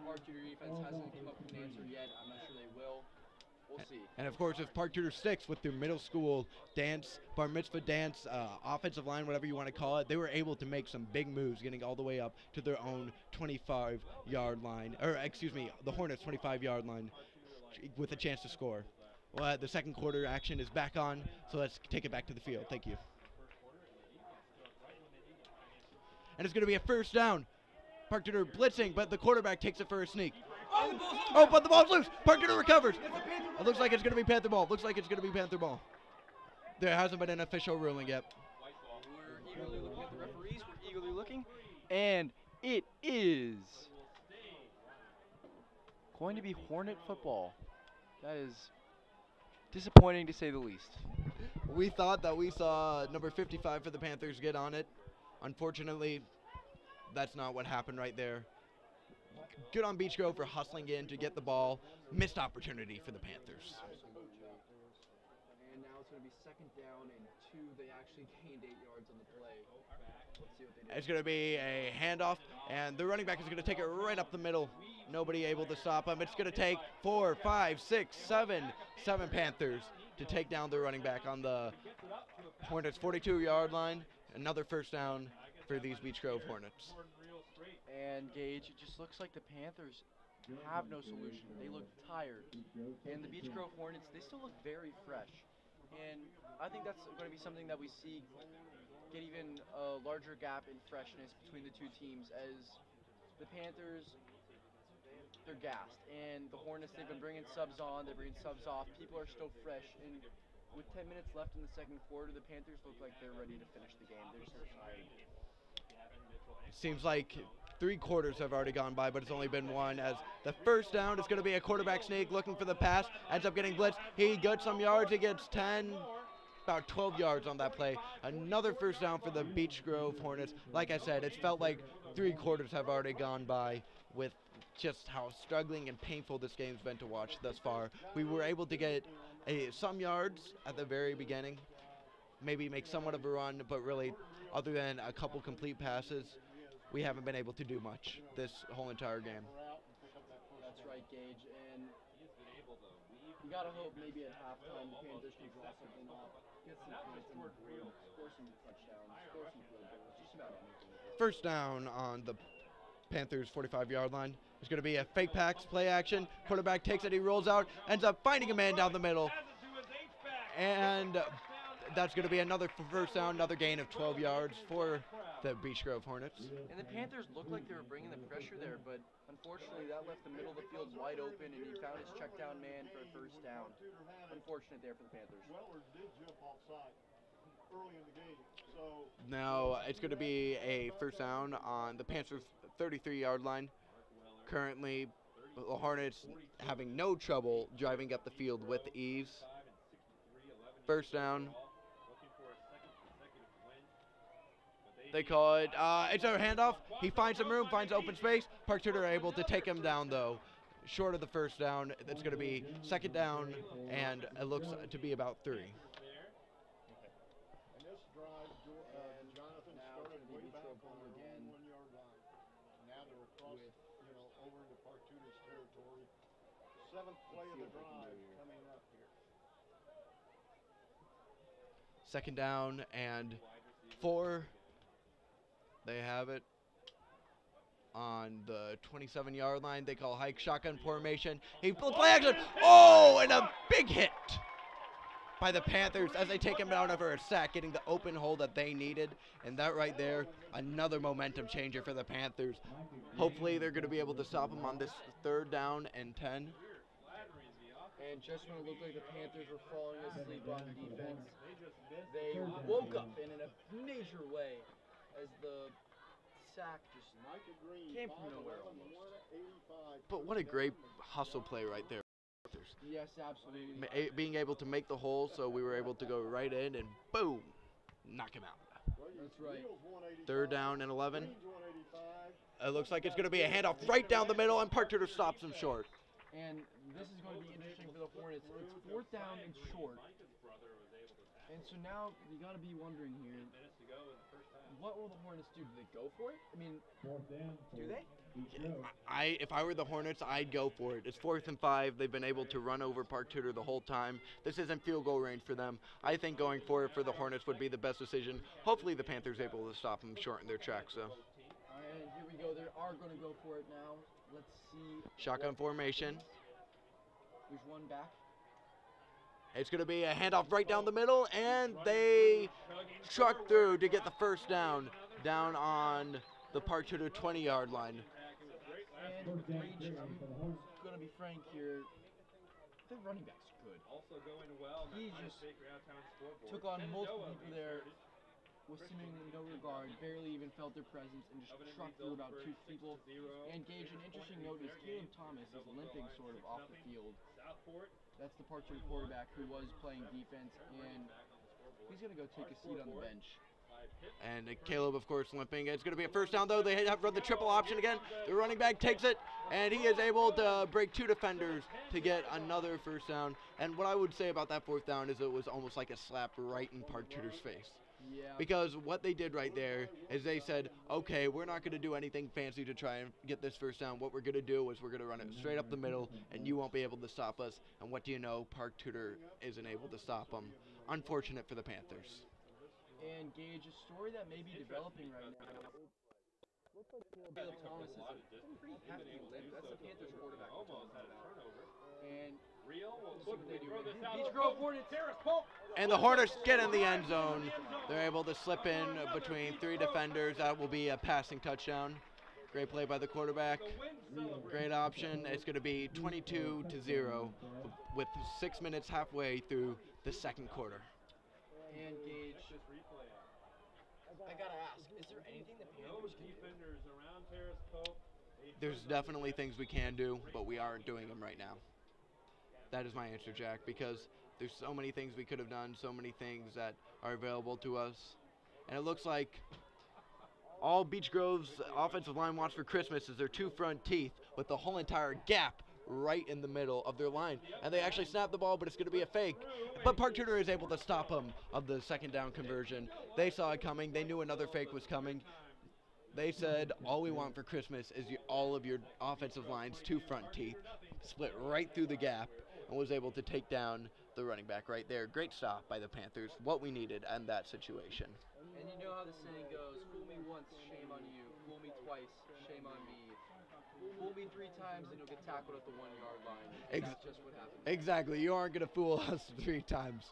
Park Tudor defense hasn't come up with an answer yet. I'm not sure they will. We'll see. And of course, if Park Tudor sticks with their middle school dance, bar mitzvah dance, offensive line, whatever you want to call it, they were able to make some big moves, getting all the way up to their own 25-yard line, or excuse me, the Hornets' 25-yard line, with a chance to score. Well, the second quarter action is back on, so let's take it back to the field. Thank you. And it's going to be a first down. Park Tudor blitzing, but the quarterback takes it for a sneak. Oh, but the ball's loose. Park Tudor recovers. It looks like it's going to be Panther ball. Looks like it's going to be Panther ball. There hasn't been an official ruling yet. We're eagerly looking at the referees. We're eagerly looking. And it is going to be Hornet football. That is disappointing to say the least. We thought that we saw number 55 for the Panthers get on it. Unfortunately, that's not what happened right there. Good on Beech Grove for hustling in to get the ball. Missed opportunity for the Panthers. And now it's going to be second down and 2. They actually gained 8 yards on the play. Let's see what they do. It's going to be a handoff, and the running back is going to take it right up the middle. Nobody able to stop him. It's going to take 4, 5, 6, 7 Panthers to take down the running back on the Hornets' 42-yard line. Another first down for these Beech Grove Hornets. And Gage, it just looks like the Panthers have no solution. They look tired. And the Beech Grove Hornets, they still look very fresh. And I think that's going to be something that we see get even a larger gap in freshness between the two teams, as the Panthers, they're gassed. And the Hornets, they've been bringing subs on, they're bringing subs off. People are still fresh. And with 10 minutes left in the second quarter, the Panthers look like they're ready to finish the game. They're just tired. Seems like 3 quarters have already gone by, but it's only been 1, as the first down is going to be a quarterback sneak looking for the pass, ends up getting blitzed. He gets some yards. He gets 10, about 12 yards on that play. Another first down for the Beech Grove Hornets. Like I said, it's felt like 3 quarters have already gone by with just how struggling and painful this game's been to watch thus far. We were able to get some yards at the very beginning, maybe make somewhat of a run, but really, other than a couple complete passes, we haven't been able to do much this whole entire game. That's right, Gage. And you got to hope maybe at halftime the Panthers can draw something up, get some points on the board, score some touchdowns, score some field goals, just about anything. First down on the Panthers' 45-yard line. There's going to be a fake pass play action. Quarterback takes it, he rolls out, ends up finding a man down the middle. And that's going to be another first down, another gain of 12 yards for the Beech Grove Hornets. And the Panthers looked like they were bringing the pressure there, but unfortunately that left the middle of the field wide open, and he found his check down man for a first down. Unfortunate there for the Panthers. Now it's going to be a first down on the Panthers' 33-yard line. Currently, the Hornets having no trouble driving up the field with ease. First down. They call it, it's a handoff. He finds some room, finds open space. Park Tudor are able to take him down, though. Short of the first down. It's going to be second down, and it looks to be about 3. Second down and 4. They have it on the 27-yard line. They call hike shotgun formation. He play action. Oh, and a big hit by the Panthers as they take him down for a sack, getting the open hole that they needed. And that right there, another momentum changer for the Panthers. Hopefully they're going to be able to stop him on this third down and 10. And just when it looked like the Panthers were falling asleep on defense, they woke up in a major way as the sack just came from nowhere almost. But what a great hustle play right there. Yes, absolutely. Being able to make the hole, so we were able to go right in and boom, knock him out. That's right. Third down and 11. It looks like it's going to be a handoff right down the middle, and Park Tudor stops him short. And this is going to be interesting for the Hornets. It's fourth down and short. And so now you got to be wondering here, what will the Hornets do? Do they go for it? I mean, do they? If I were the Hornets, I'd go for it. It's 4th and 5. They've been able to run over Park Tudor the whole time. This isn't field goal range for them. I think going for it for the Hornets would be the best decision. Hopefully the Panthers able to stop them short in their tracks, though. All right, here we go. They are going to go for it now. Let's see. Shotgun formation. There's one back. It's going to be a handoff right down the middle, and they truck through to get the first down on the Park Tudor 20-yard line. And Gage, I'm going to be frank here. The running back's good. He just took on multiple people there with seemingly no regard, barely even felt their presence, and just trucked through about 2 people. And Gage, an interesting note is Caleb Thomas is limping sort of off the field. That's the Park Tudor quarterback who was playing defense, and he's going to go take a seat on the bench. And Caleb, of course, limping. It's going to be a first down, though. They have run the triple option again. The running back takes it, and he is able to break 2 defenders to get another first down. And what I would say about that 4th down is it was almost like a slap right in Park Tudor's face. Yeah. Because what they did right there is they said, okay, we're not going to do anything fancy to try and get this first down. What we're going to do is we're going to run it straight up the middle, and you won't be able to stop us. And what do you know? Park Tudor isn't able to stop them. Unfortunate for the Panthers. And Gage, a story that may be developing right now. Looks like Caleb Thomas is a pretty hefty limp. That's the Panthers quarterback. And Beech Grove Hornets. And the Hornets get in the end zone. They're able to slip in between 3 defenders. That will be a passing touchdown. Great play by the quarterback. Great option. It's going to be 22-0 with 6 minutes halfway through the second quarter. And Gage, I gotta ask, is there anything the Panthers can do? There's definitely things we can do, but we aren't doing them right now. That is my answer, Jack, because there's so many things we could have done, so many things that are available to us. And it looks like all Beech Grove's offensive line wants for Christmas is their 2 front teeth with the whole entire gap right in the middle of their line. And they actually snap the ball, but it's going to be a fake. But Park Tudor is able to stop them of the second down conversion. They saw it coming. They knew another fake was coming. They said, all we want for Christmas is all of your offensive line's 2 front teeth, split right through the gap, and was able to take down the running back right there. Great stop by the Panthers, what we needed in that situation. And you know how the saying goes, fool me once, shame on you. Fool me twice, shame on me. Fool me 3 times and you'll get tackled at the 1-yard line. And that's just what happened. Exactly. You aren't going to fool us 3 times.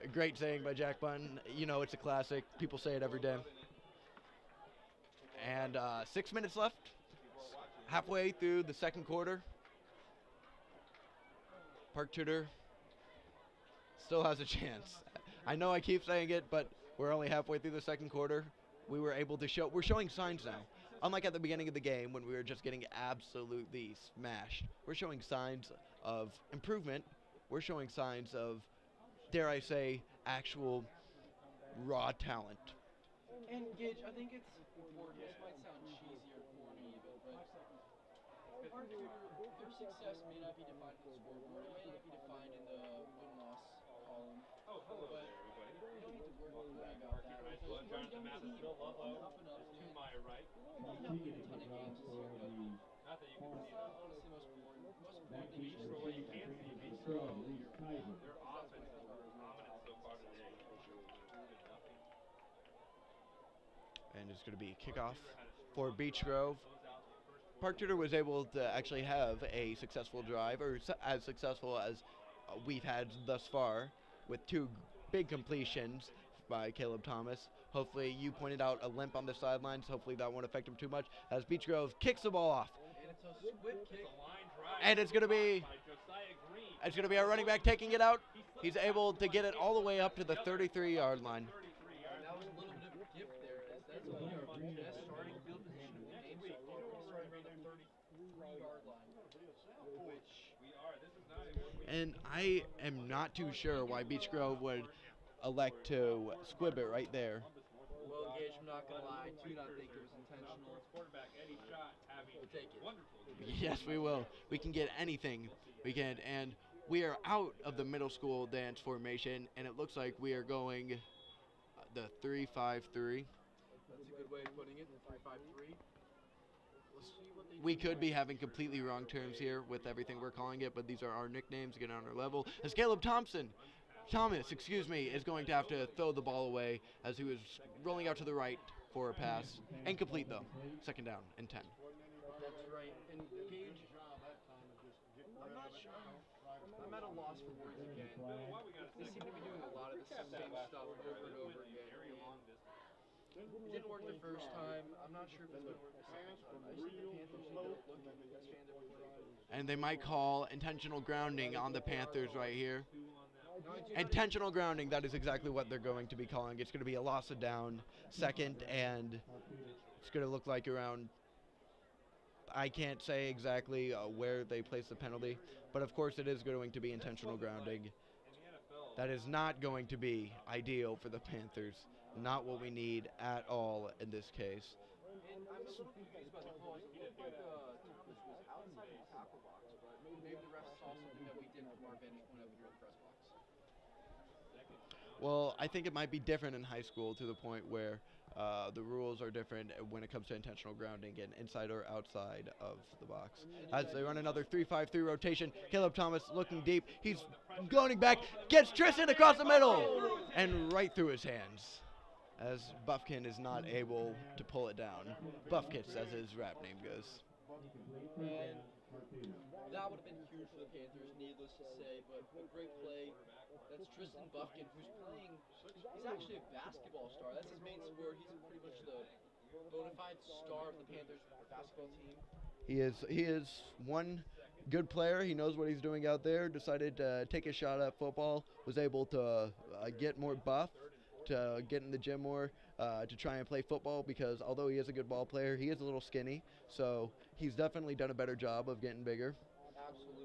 A great saying by Jack Bunn. You know, it's a classic. People say it every day. And 6 minutes left. Halfway through the second quarter. Park Tudor still has a chance. I know I keep saying it, but we're only halfway through the second quarter. We were able to show, we're showing signs now. Unlike at the beginning of the game when we were just getting absolutely smashed. We're showing signs of improvement. We're showing signs of, dare I say, actual raw talent. And Gage, I think it's important. This might sound cheesy or corny even, but Park Tudor, their success may not be defined in the scoreboard. It may not be defined in the win-loss column. Oh, hello but there, everybody. you don't need to worry about that. Because we're a young team coming up and up To my right. not playing a ton of games this year, but Not that you can see that's them. honestly most important. Most important thing is Beech, for what you can see, Beech, their offense is dominant so far today. And it's going to be a kickoff for Beech Grove. Park Tudor was able to actually have a successful drive, or as successful as we've had thus far, with 2 big completions by Caleb Thomas. Hopefully, you pointed out a limp on the sidelines. Hopefully, that won't affect him too much as Beech Grove kicks the ball off. And it's a whip kick. And it's going to be our running back taking it out. He's able to get it all the way up to the 33-yard line. And that was a little bit of a gift there. That's the best starting field position of the game so far. We're starting around the 33-yard line, which And I am not too sure why Beech Grove would elect to squib it right there. Gage, I'm not gonna lie, I do not think it was intentional. Quarterback Eddie Shot having We'll take it. wonderful. Yes, we will. We can get anything we can. And we are out of the middle school dance formation, and it looks like we are going the 3-5-3. That's a good way of putting it, the 3-5-3. Let's see what they We do could be next. having completely wrong terms here with everything we're calling it, but these are our nicknames to get on our level. As Caleb Thomas, is going to have to throw the ball away as he was rolling out to the right for a pass. Incomplete though. Second down and 10. That's right. And Gage, I'm not sure. I'm at a loss for words again. They seem to be doing a lot of the same stuff over and over again. It didn't work the first time. I'm not sure if it's going to work the second time. I just think the Panthers need to look at the stand up play. And they might call intentional grounding on the Panthers right here. No, I do not Intentional grounding, that is exactly what they're going to be calling. It's going to be a loss of down, second, and it's going to look like around, I can't say exactly where they place the penalty, but of course it is going to be intentional grounding. That is not going to be ideal for the Panthers. Not what we need at all in this case. And I'm a little confused by the call. It looked like Thomas was outside the tackle box, but maybe the refs saw something that we didn't from our vantage point over here in the press box. Well, I think it might be different in high school to the point where the rules are different when it comes to intentional grounding and inside or outside of the box. As they run another 3-5-3 rotation, Caleb Thomas looking deep. He's going back, gets Tristan across the middle and right through his hands, as Buffkin is not able to pull it down. Buffkits, as his rap name goes. And that would have been huge for the Panthers, needless to say, but a great play. That's Tristan Buffkin, who's playing, he's actually a basketball star. That's his main sport. He's pretty much the bona fide star of the Panthers basketball team. He is one good player. He knows what he's doing out there. Decided to take a shot at football. Was able to get more buff, to get in the gym more, to try and play football, because although he is a good ball player, he is a little skinny. So he's definitely done a better job of getting bigger. Absolutely.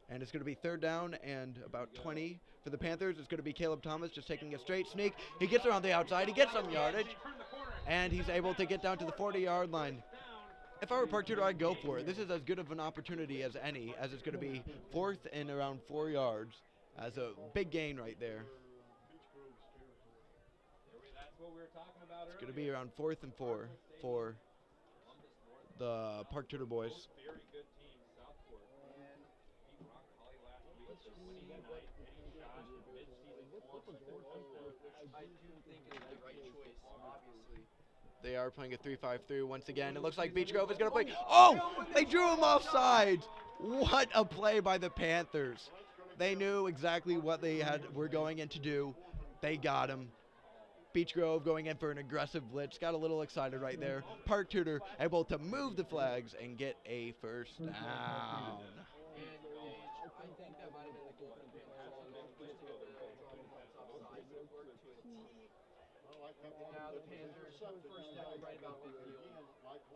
And it's going to be third down and about 20 for the Panthers. It's going to be Caleb Thomas just taking a straight sneak. He gets around the outside. He gets some yardage. And he's able to get down to the 40-yard line. If I were Park Tudor, I'd go for it. This is as good of an opportunity as any, as it's going to be fourth and around 4 yards. As a big gain right there. It's going to be around 4th and 4 for the Park Tudor boys. I do think it is the right choice, obviously. They are playing a 3-5-3 once again. It looks like Beech Grove is going to play. Oh, they drew him off sides. What a play by the Panthers. They knew exactly what they were going in to do. They got him. Beech Grove going in for an aggressive blitz. Got a little excited right there. Park Tudor able to move the flags and get a first down. And I think that might have been the goal for the Panthers all along, just to get the drawing blocks offside. It worked to a T. And now the Panthers have first down right about midfield.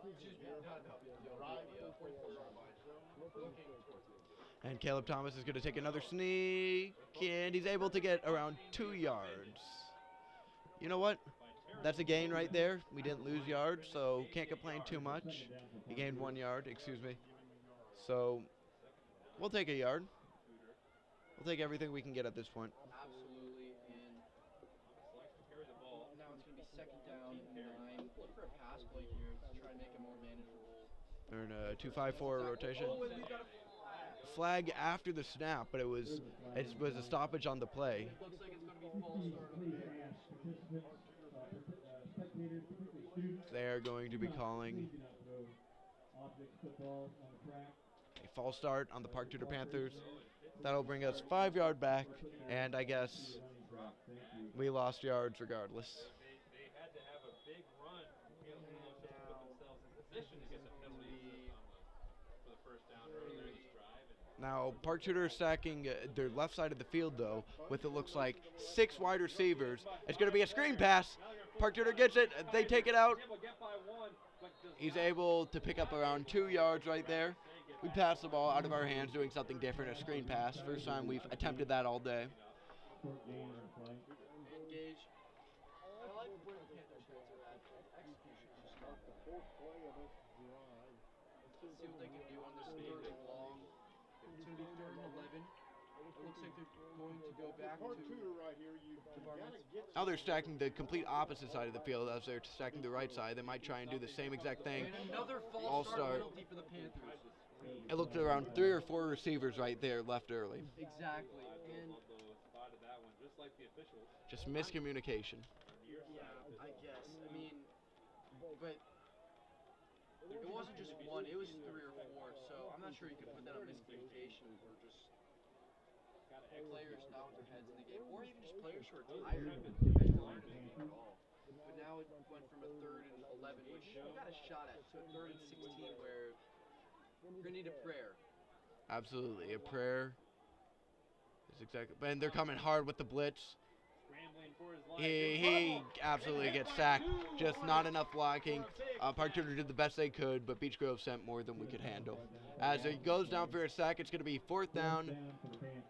Excuse me, not about midfield, the 44-yard line. Looking towards it. And Caleb Thomas is going to take another sneak, and he's able to get around 2 yards. You know what? That's a gain right there. We didn't lose yards, so can't complain too much. He gained 1 yard, excuse me. So we'll take a yard. We'll take everything we can get at this point. Absolutely, and now it's going to be second down and 9. Look for a pass play here to try to make it more manageable. They're in a 2-5-4 rotation. Oh, and we've got a Flag after the snap, but it was a stoppage on the play. looks like it's going to be false start on the play. They are going to be calling a false start on the Park Tudor Panthers. That'll bring us 5 yard back, and I guess we lost yards regardless. They had to have a big run, you know, just to put themselves in position to get the penalty for the first down earlier in this drive. Now, Park Tudor is stacking their left side of the field, though, with it looks like 6 wide receivers. It's going to be a screen pass. Park Tudor gets it. They take it out. He's able to pick up around 2 yards right there. We pass the ball out of our hands, doing something different, a screen pass. First time we've attempted that all day. Gage, I like where the Panthers heads are Let's see what they can do on this third and long. It's going to be third and 11. It looks like they're going to go back to Now they're stacking the complete opposite side of the field as they're stacking the right side. They might try and do the same exact thing. And another false All-star. start penalty for the Panthers. It looked around 3 or 4 receivers right there left early. Exactly. And Just miscommunication. yeah, I guess. I mean, but it wasn't just one, it was 3 or 4, so I'm not sure you could put that on miscommunication or just players not with their heads in the game, or even just players who are tired of it and aren't in the game at all. But now it went from a third and 11, which we got a shot at, to a third and 16 where we're going to need a prayer. Absolutely. A prayer is exactly. And they're coming hard with the blitz. He absolutely gets sacked. Just not enough blocking. Park Tudor did the best they could, but Beech Grove sent more than we could handle. As it goes down for a sack, it's going to be 4th down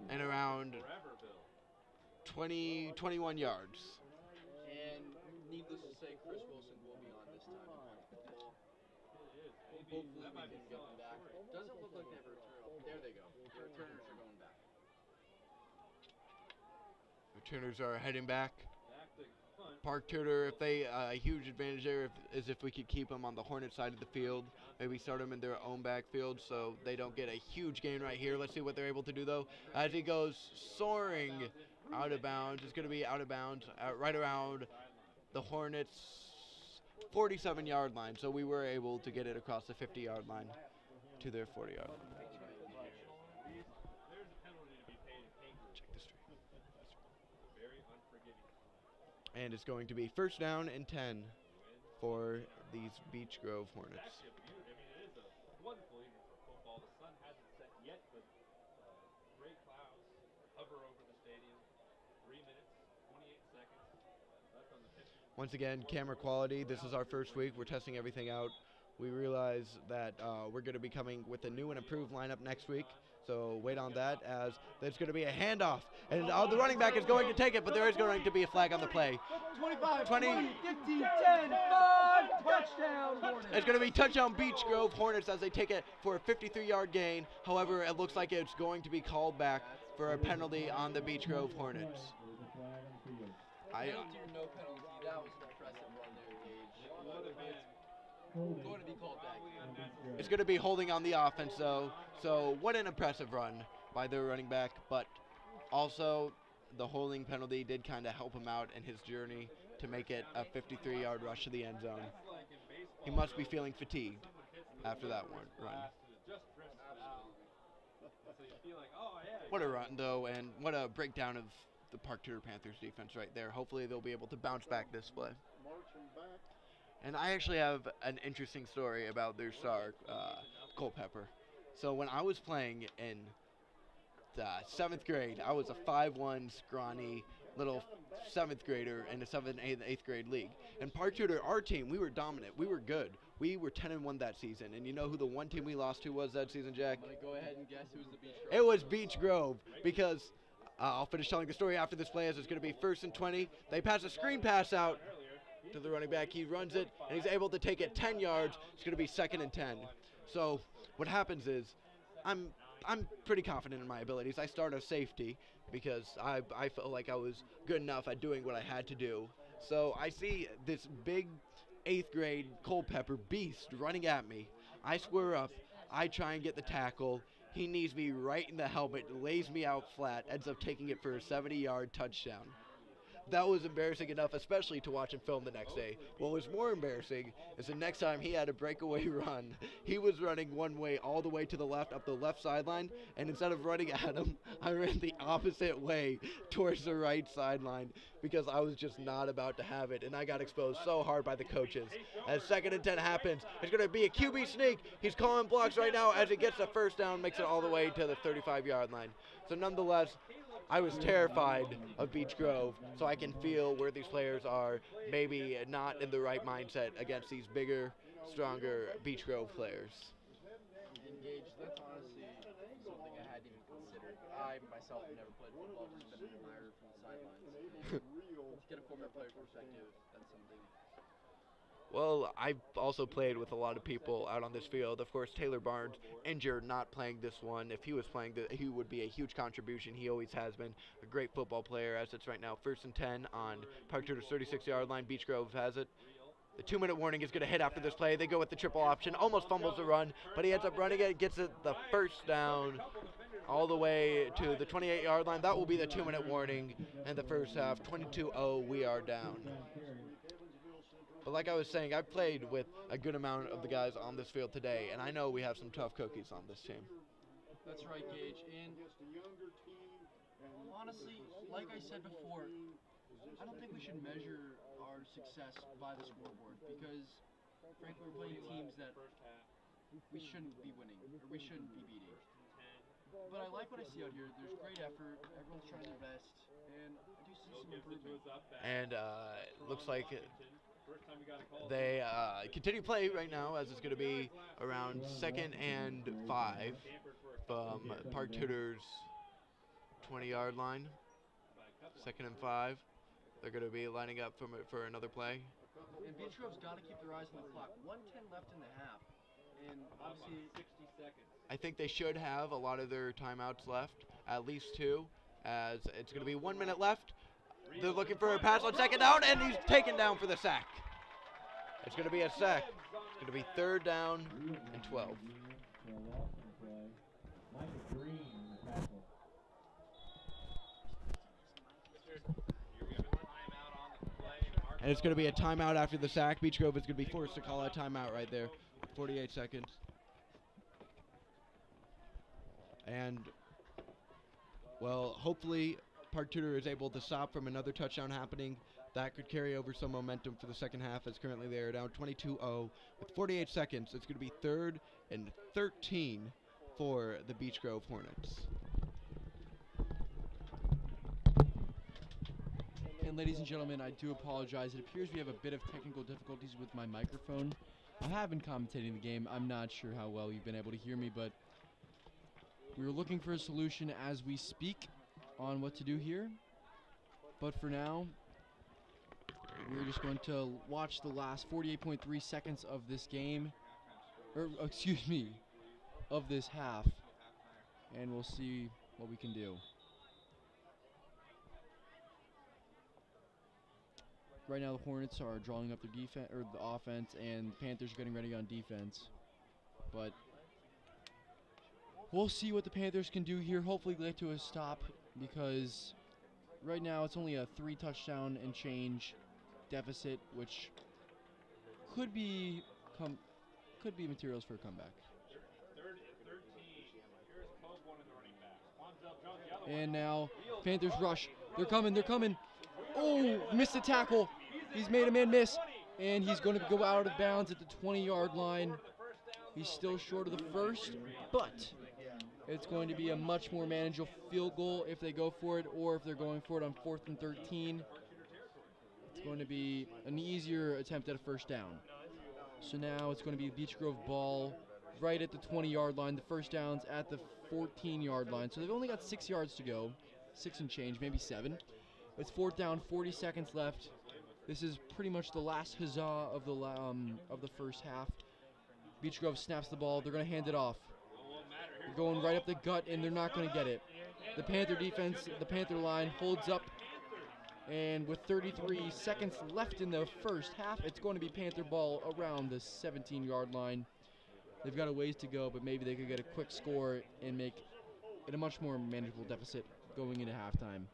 and around 20, 21 yards. And needless to say, Chris Wilson will be on this time to punt the ball. Hopefully we can get them back. Doesn't look like they have a return. There they go. The returners are going back. Returners are heading back. Park Tudor, if they a huge advantage there is if we could keep them on the Hornet side of the field. Maybe start them in their own backfield so they don't get a huge gain right here. Let's see what they're able to do though. As he goes soaring out of bounds, it's going to be out of bounds right around the Hornets' 47-yard line. So we were able to get it across the 50-yard line to their 40-yard line. And it's going to be 1st down and 10 for these Beech Grove Hornets. Once again, camera quality. This is our first week. We're testing everything out. We realize that we're going to be coming with a new and improved lineup next week. So wait on that as there's going to be a handoff. And the running back is going to take it, but there is going to be a flag on the play. 25, 20, 15, 10, 5, touchdown Hornets. It's going to be touchdown Beech Grove Hornets as they take it for a 53-yard gain. However, it looks like it's going to be called back for a penalty on the Beech Grove Hornets. Penalty or no penalty, that was an impressive run there, Gage. It's going to be called back. It's going to be holding on the offense, though. So what an impressive run by their running back. But also, the holding penalty did kind of help him out in his journey to make it a 53-yard rush to the end zone. He must be feeling fatigued after that one run. What a run, though, and what a breakdown of the Park Tudor Panthers defense right there. Hopefully they'll be able to bounce back this play. And I actually have an interesting story about their star, Culpepper. So when I was playing in the 7th grade, I was a 5'1", scrawny little 7th grader in a 7th and 8th grade league. And Park Tudor, our team, we were dominant. We were good. We were 10-1 that season. And you know who the one team we lost to was that season, Jack? I'm going to go ahead and guess who's the Beech Grove. It was Beech Grove because I'll finish telling the story after this play as it's going to be 1st and 20. They pass a screen pass out to the running back. He runs it, and he's able to take it 10 yards. It's going to be 2nd and 10. So what happens is I'm pretty confident in my abilities. I start as safety because I felt like I was good enough at doing what I had to do. So I see this big 8th grade Culpepper beast running at me. I square up. I try and get the tackle. He knees me right in the helmet, lays me out flat, ends up taking it for a 70-yard touchdown. That was embarrassing enough, especially to watch him film the next day. What was more embarrassing is the next time he had a breakaway run, he was running one way all the way to the left, up the left sideline, and instead of running at him, I ran the opposite way towards the right sideline because I was just not about to have it, and I got exposed so hard by the coaches. As 2nd and 10 happens, it's going to be a QB sneak. He's calling blocks right now as he gets the 1st down, makes it all the way to the 35-yard line. So nonetheless, I was terrified of Beech Grove, so I can feel where these players are maybe not in the right mindset against these bigger, stronger Beech Grove players. Gage, that's honestly something I hadn't even considered. I myself have never played football, just been an admirer from the sidelines. Let's get a former player perspective. That's something Well, I've also played with a lot of people out on this field. Of course, Taylor Barnes injured, not playing this one. If he was playing, he would be a huge contribution. He always has been a great football player. As it's right now, 1st and 10 on Park Tudor's 36-yard line. Beech Grove has it. The 2-minute warning is going to hit after this play. They go with the triple option. Almost fumbles the run, but he ends up running it, gets it the first down all the way to the 28-yard line. That will be the 2-minute warning in the first half. 22-0, we are down. But like I was saying, I've played with a good amount of the guys on this field today, and I know we have some tough cookies on this team. That's right, Gage. And honestly, like I said before, I don't think we should measure our success by the scoreboard because, frankly, we're playing teams that we shouldn't be winning or we shouldn't be beating. But I like what I see out here. There's great effort. Everyone's trying their best, and I do see some improvement. And looks like they continue play right now, as it's going to be around 2nd and 5 from Park Tudor's 20-yard line. 2nd and 5. They're going to be lining up for another play. And Beech Grove's got to keep their eyes on the clock. 1:10 left in the half, and obviously 60 seconds. I think they should have a lot of their timeouts left, at least 2, as it's going to be 1 minute left. They're looking for a pass on 2nd down, and he's taken down for the sack. It's going to be a sack. It's going to be 3rd down and 12. And it's going to be a timeout after the sack. Beech Grove is going to be forced to call a timeout right there. 48 seconds. And, well, hopefully Park Tudor is able to stop from another touchdown happening. That could carry over some momentum for the second half, as currently they are down 22-0. With 48 seconds, it's going to be 3rd and 13 for the Beech Grove Hornets. And ladies and gentlemen, I do apologize. It appears we have a bit of technical difficulties with my microphone. I have been commentating the game. I'm not sure how well you've been able to hear me, but we're looking for a solution as we speak on what to do here. But for now, we're just going to watch the last 48.3 seconds of this game, or excuse me, of this half, and we'll see what we can do. Right now, the Hornets are drawing up their defense or the offense, and the Panthers are getting ready on defense. But we'll see what the Panthers can do here. Hopefully, get to a stop, because right now it's only a 3-touchdown and change deficit, which could be materials for a comeback. And now Panthers rush. They're coming. They're coming. Oh, missed the tackle. He's made a man miss, and he's going to go out of bounds at the 20-yard line. He's still short of the first, but it's going to be a much more manageable field goal if they go for it, or if they're going for it on 4th and 13. It's going to be an easier attempt at a first down. So now it's going to be a Beech Grove ball right at the 20-yard line. The first down's at the 14-yard line. So they've only got 6 yards to go, 6 and change, maybe 7. It's 4th down, 40 seconds left. This is pretty much the last huzzah of the first half. Beech Grove snaps the ball. They're going to hand it off. They're going right up the gut, and they're not going to get it. The Panther defense, the Panther line holds up. And with 33 seconds left in the first half, it's going to be Panther ball around the 17-yard line. They've got a ways to go, but maybe they could get a quick score and make it a much more manageable deficit going into halftime.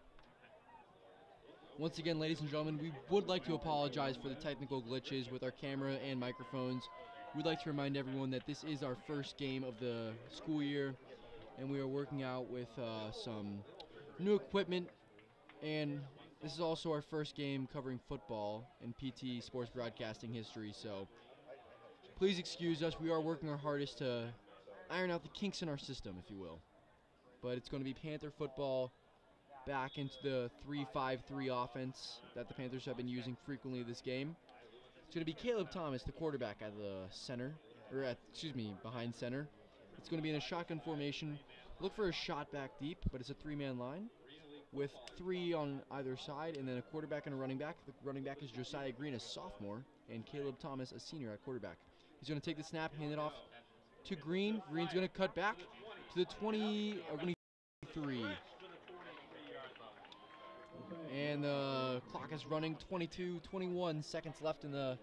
Once again, ladies and gentlemen, we would like to apologize for the technical glitches with our camera and microphones. We'd like to remind everyone that this is our first game of the school year, and we are working out with some new equipment, and this is also our first game covering football in PT sports broadcasting history, so please excuse us. We are working our hardest to iron out the kinks in our system, if you will. But it's going to be Panther football back into the 3-5-3 offense that the Panthers have been using frequently this game. It's going to be Caleb Thomas, the quarterback, at the center, or behind center. It's going to be in a shotgun formation. Look for a shot back deep, but it's a 3-man line with 3 on either side, and then a quarterback and a running back. The running back is Josiah Green, a sophomore, and Caleb Thomas, a senior at quarterback. He's going to take the snap, hand it off to Green. Green's going to cut back to the 23. And the clock is running, 21 seconds left in the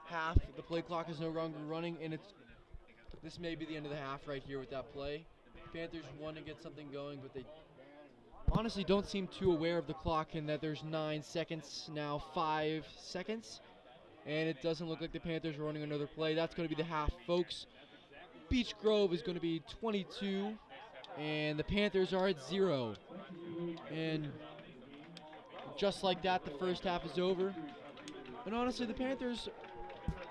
half. The play clock is no longer running, and this may be the end of the half right here with that play. Panthers want to get something going, but they honestly don't seem too aware of the clock and that there's 9 seconds, now 5 seconds. And it doesn't look like the Panthers are running another play. That's going to be the half, folks. Beech Grove is going to be 22, and the Panthers are at 0. And just like that, the first half is over. And honestly, the Panthers,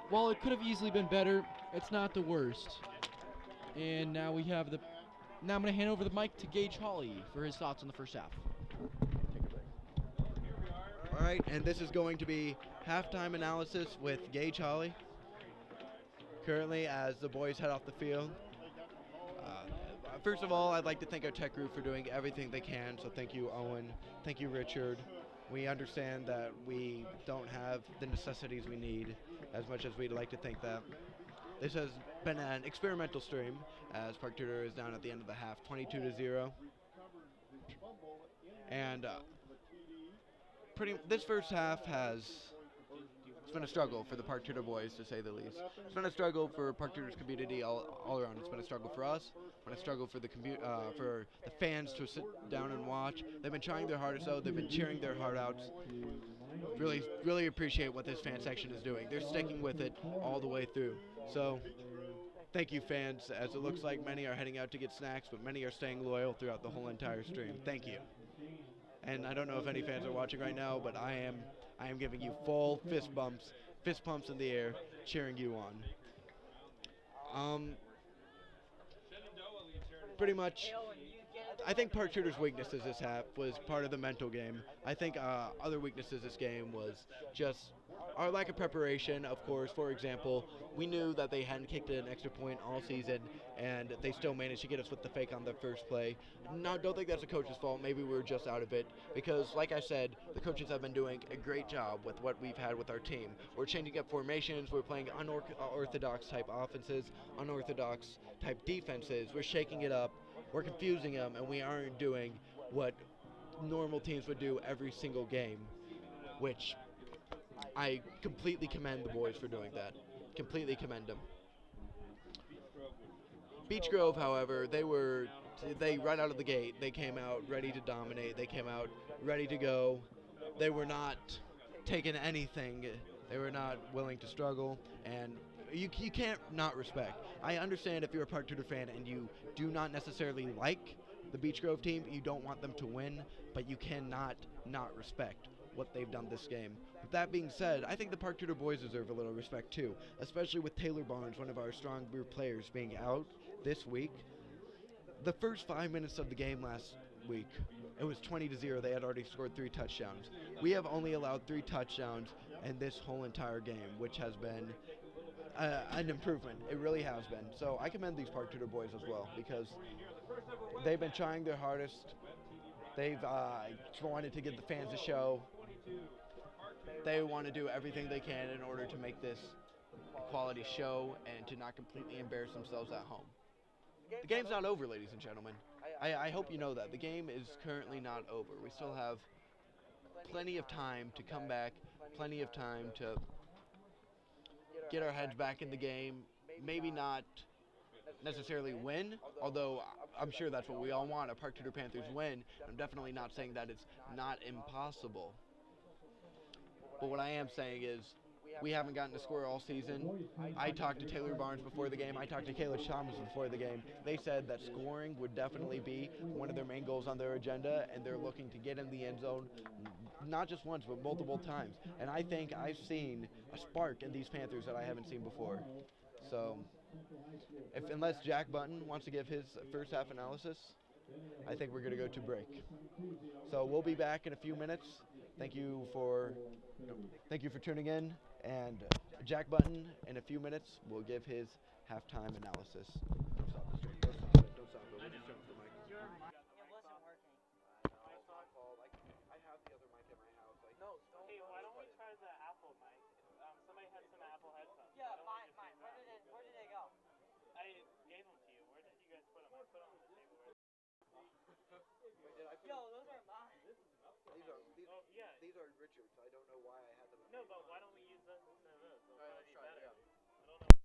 while it could have easily been better, it's not the worst. And now we have now I'm going to hand over the mic to Gage Holle for his thoughts on the first half. All right, and this is going to be halftime analysis with Gage Holle. Currently, as the boys head off the field. First of all, I'd like to thank our tech group for doing everything they can. So thank you, Owen. Thank you, Richard. We understand that we don't have the necessities we need as much as we'd like to think that. This has been an experimental stream as Park Tudor is down at the end of the half, 22-0. And this first half it's been a struggle for the Park Tudor boys, to say the least. It's been a struggle for Park Tudor's community all around. It's been a struggle for us. It's been a struggle for the fans to sit down and watch. They've been trying their hardest out. They've been cheering their heart out. Really, really appreciate what this fan section is doing. They're sticking with it all the way through. So, thank you, fans, as it looks like many are heading out to get snacks, but many are staying loyal throughout the whole entire stream. Thank you. And I don't know if any fans are watching right now, but I am giving you full fist pumps in the air, cheering you on. Pretty much, I think Park Tudor's weaknesses this half was part of the mental game. I think other weaknesses this game was just our lack of preparation, of course. For example, we knew that they hadn't kicked an extra point all season, and they still managed to get us with the fake on the first play. No, don't think that's the coach's fault. Maybe we were just out of it because, like I said, the coaches have been doing a great job with what we've had with our team. We're changing up formations. We're playing unorthodox type offenses, unorthodox type defenses. We're shaking it up. We're confusing them, and we aren't doing what normal teams would do every single game, which I completely commend the boys for doing that. Completely commend them. Beech Grove, however, they right out of the gate, they came out ready to dominate. They came out ready to go. They were not taking anything. They were not willing to struggle, and you can't not respect. I understand if you're a Park Tudor fan and you do not necessarily like the Beech Grove team, you don't want them to win, but you cannot not respect what they've done this game. With that being said, I think the Park Tudor boys deserve a little respect too, especially with Taylor Barnes, one of our strong group players, being out this week. The first 5 minutes of the game last week, it was 20-0. They had already scored 3 touchdowns. We have only allowed 3 touchdowns in this whole entire game, which has been an improvement. It really has been. So I commend these Park Tudor boys as well because they've been trying their hardest. They've wanted to give the fans a show. They want to do everything they can in order to make this a quality show and to not completely embarrass themselves at home. The game's not over, ladies and gentlemen. I hope you know that. The game is currently not over. We still have plenty of time to come back, plenty of time to get our heads back in the game. Maybe not necessarily win, although I'm sure that's what we all want, a Park Tudor Panthers win. I'm definitely not saying that it's not impossible. But what I am saying is we haven't gotten to score all season. I talked to Taylor Barnes before the game. I talked to Caleb Thomas before the game. They said that scoring would definitely be one of their main goals on their agenda, and they're looking to get in the end zone not just once, but multiple times. And I think I've seen a spark in these Panthers that I haven't seen before. So, unless Jack Button wants to give his first half analysis, I think we're going to go to break. So we'll be back in a few minutes. Thank you for tuning in. And Jack Button, in a few minutes, will give his halftime analysis. Don't stop the stream. Don't stop it. We'll just jump to the mic. I have the other mic at my house. Hey, why don't we try the Apple mic? Somebody had featured, so I don't know why I had them. No, but why don't we use this instead of this? It'll All right, probably let's be try it, better. yeah. I don't know.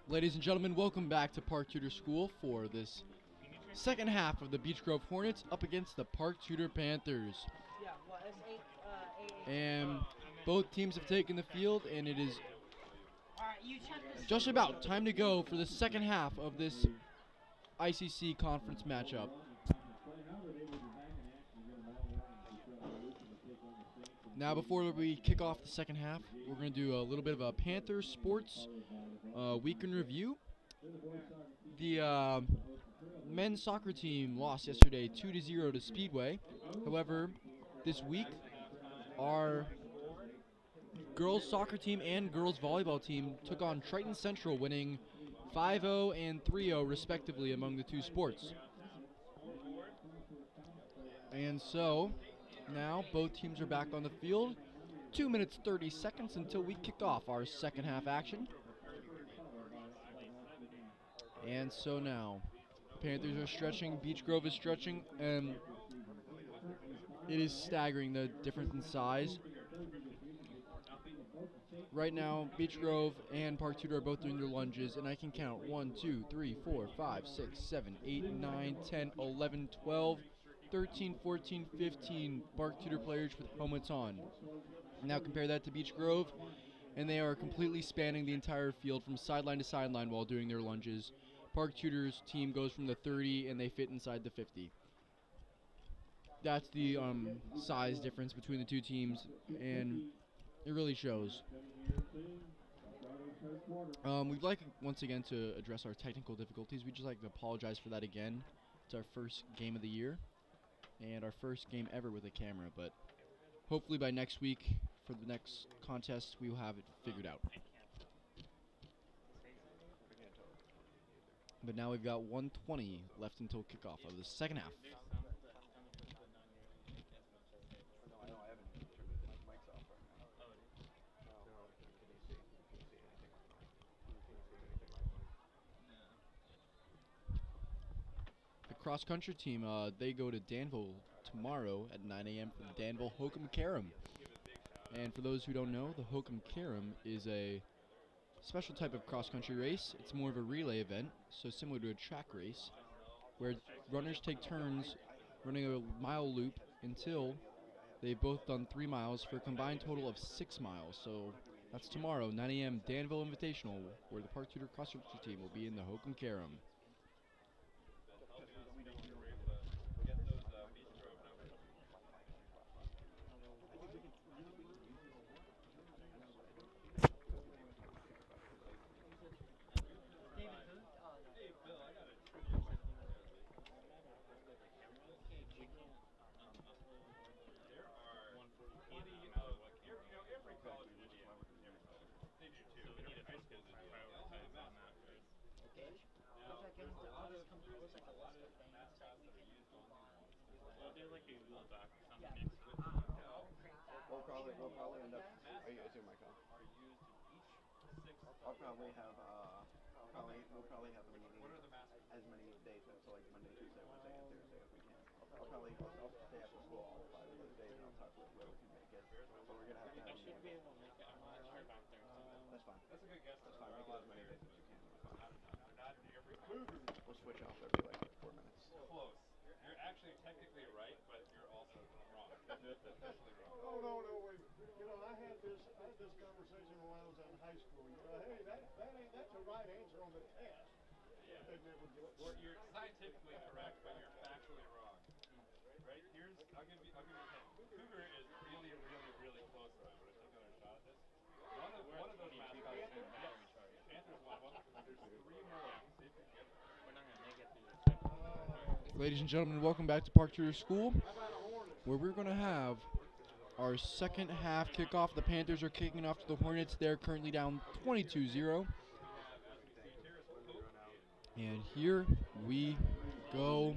Ladies and gentlemen, welcome back to Park Tudor School for this second half of the Beech Grove Hornets up against the Park Tudor Panthers. And both teams have taken the field, and it is just about time to go for the second half of this ICC conference matchup. Now, before we kick off the second half, we're going to do a little bit of a Panthers sports week in review. The men's soccer team lost yesterday 2-0 to Speedway. However, this week, our girls soccer team and girls volleyball team took on Triton Central, winning 5-0 and 3-0 respectively among the two sports. And so, now both teams are back on the field. 2 minutes 30 seconds until we kick off our second half action. And so now, Panthers are stretching, Beech Grove is stretching, and it is staggering the difference in size. Right now, Beech Grove and Park Tudor are both doing their lunges, and I can count 1, 2, 3, 4, 5, 6, 7, 8, 9, 10, 11, 12, 13, 14, 15 Park Tudor players with helmets on. Now compare that to Beech Grove, and they are completely spanning the entire field from sideline to sideline while doing their lunges. Park Tudor's team goes from the 30, and they fit inside the 50. That's the size difference between the two teams, and it really shows. We'd like, once again, to address our technical difficulties. We'd just like to apologize for that again. It's our first game of the year, and our first game ever with a camera, but hopefully by next week, for the next contest, we will have it figured out. But now we've got 1:20 left until kickoff of the second half. The cross-country team, they go to Danville tomorrow at 9 a.m. for the Danville Hokum Karam. And for those who don't know, the Hokum Karam is a special type of cross-country race. It's more of a relay event, so similar to a track race, where runners take turns running a mile loop until they've both done 3 miles for a combined total of 6 miles. So that's tomorrow, 9 a.m. Danville Invitational, where the Park Tudor cross-country team will be in the Hokum Karam. We'll probably end up. Are you assuming my call? I'll probably have we'll probably have a meeting as many days so like Monday, Tuesday, Wednesday, and Thursday if we can. I'll stay after school all 5 of those days and I'll talk to whoever can make it. But we're gonna have to have. I should be able to make it. I'm not sure about Thursday. That's fine. That's a good guess. That's fine. Make it as many days as you can. We'll switch off every like 4 minutes. Close. You're actually technically right, but you're also wrong. Officially wrong. Oh, no, wait. You know, I had this conversation when I was in high school. You know, hey, that's a right answer on the test. Yeah. You're scientifically correct, but you're factually wrong. Right? I'll give you a hint. Cougar is really, really, really close to it. Would I take another shot at this? One of those mascots is Panthers won. There's 3 more. See if we can get them. We're not going to make it through the second. Ladies and gentlemen, welcome back to Park Tudor School, where we're going to have our second half kickoff. The Panthers are kicking off to the Hornets. They're currently down 22-0. And here we go.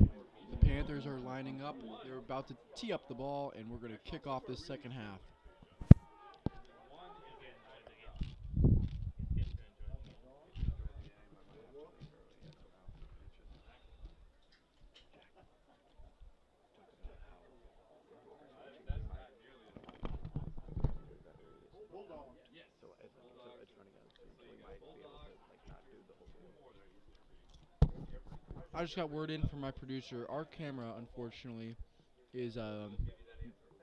The Panthers are lining up. They're about to tee up the ball, and we're going to kick off this second half. So it's running out of steam. We might be able to like not do the whole I just got word in from my producer. Our camera, unfortunately, is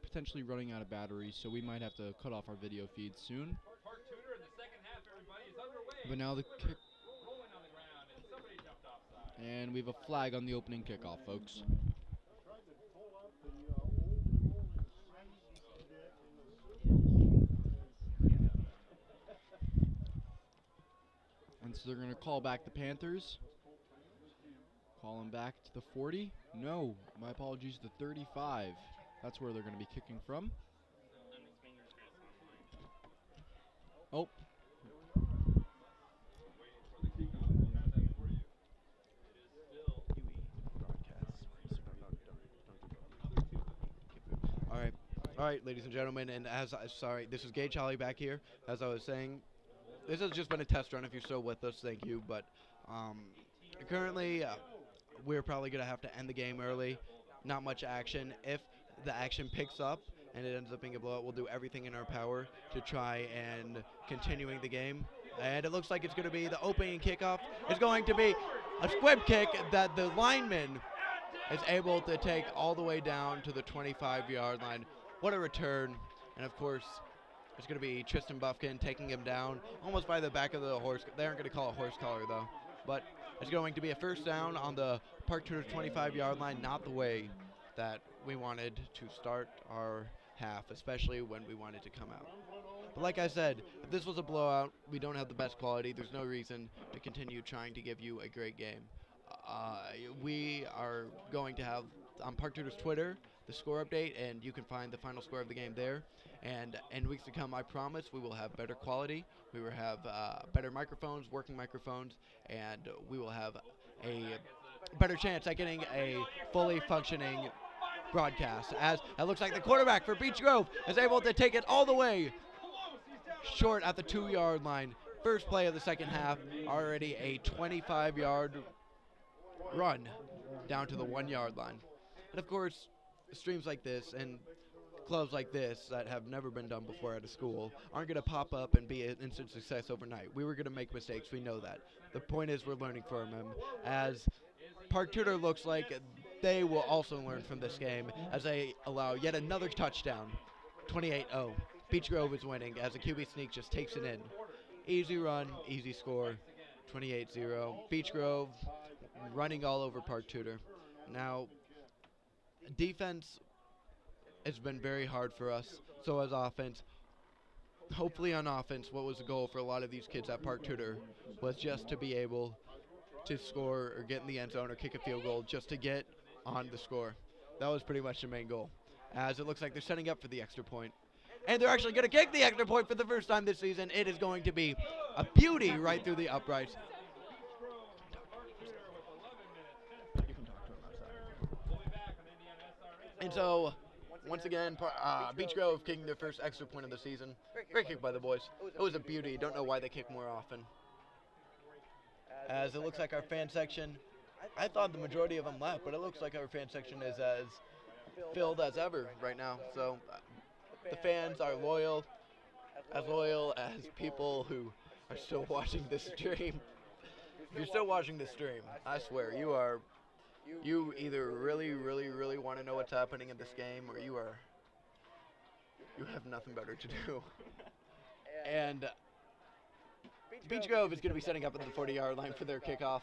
potentially running out of batteries, so we might have to cut off our video feed soon. Park Tudor in the second half, everybody, is underway. But now the kick, Rolling on the ground, and somebody jumped offside. and we have a flag on the opening kickoff, folks. Tried to pull up the old rolling Saints deck in the Super Bowl. And so they're going to call back the Panthers. Call them back to the 40. No, my apologies, the 35. That's where they're going to be kicking from. Oh. All right, ladies and gentlemen, and sorry, this is Gage Holle back here. As I was saying, this has just been a test run. If you're still with us, thank you. But currently, we're probably going to have to end the game early. Not much action. If the action picks up and it ends up being a blowout, we'll do everything in our power to try and continuing the game. And it looks like it's going to be the opening kickoff. It's going to be a squib kick that the lineman is able to take all the way down to the 25-yard line. What a return. And, of course, it's going to be Tristan Buffkin taking him down almost by the back of the horse. They aren't going to call it horse collar, though. But it's going to be a first down on the Park Tudor 25-yard line, not the way that we wanted to start our half, especially when we wanted to come out. But like I said, if this was a blowout, we don't have the best quality. There's no reason to continue trying to give you a great game. We are going to have on Park Tudor's Twitter the score update, and you can find the final score of the game there. And in weeks to come, I promise we will have better quality. We will have better microphones, working microphones, and we will have a better chance at getting a fully functioning broadcast. As it looks like the quarterback for Beech Grove is able to take it all the way short at the 2-yard line. First play of the second half, already a 25-yard run down to the 1-yard line. And of course, streams like this and clubs like this that have never been done before at a school aren't going to pop up and be an instant success overnight. We were going to make mistakes. We know that. The point is we're learning from them. As Park Tudor looks like they will also learn from this game as they allow yet another touchdown. 28-0. Beech Grove is winning as the QB sneak just takes it in. Easy run, easy score. 28-0. Beech Grove running all over Park Tudor. Now, defense has been very hard for us. So has offense. Hopefully on offense, what was the goal for a lot of these kids at Park Tudor was just to be able to score or get in the end zone or kick a field goal just to get on the score. That was pretty much the main goal. As it looks like they're setting up for the extra point. And they're actually going to kick the extra point for the first time this season. It is going to be a beauty right through the uprights. And so, once again, Beech Grove kicking their first extra point of the season. Great kick by the boys. It was a beauty. Don't know why they kick more often. As it looks like our fan section, I thought the majority of them left, but it looks like our fan section is as filled as ever right now. So the fans are loyal as people who are still watching this stream. If you're still watching this stream, I swear, you either really, really, really want to know what's happening in this game, or you have nothing better to do. And Beech Grove is going to be setting up at the 40-yard line for their kickoff.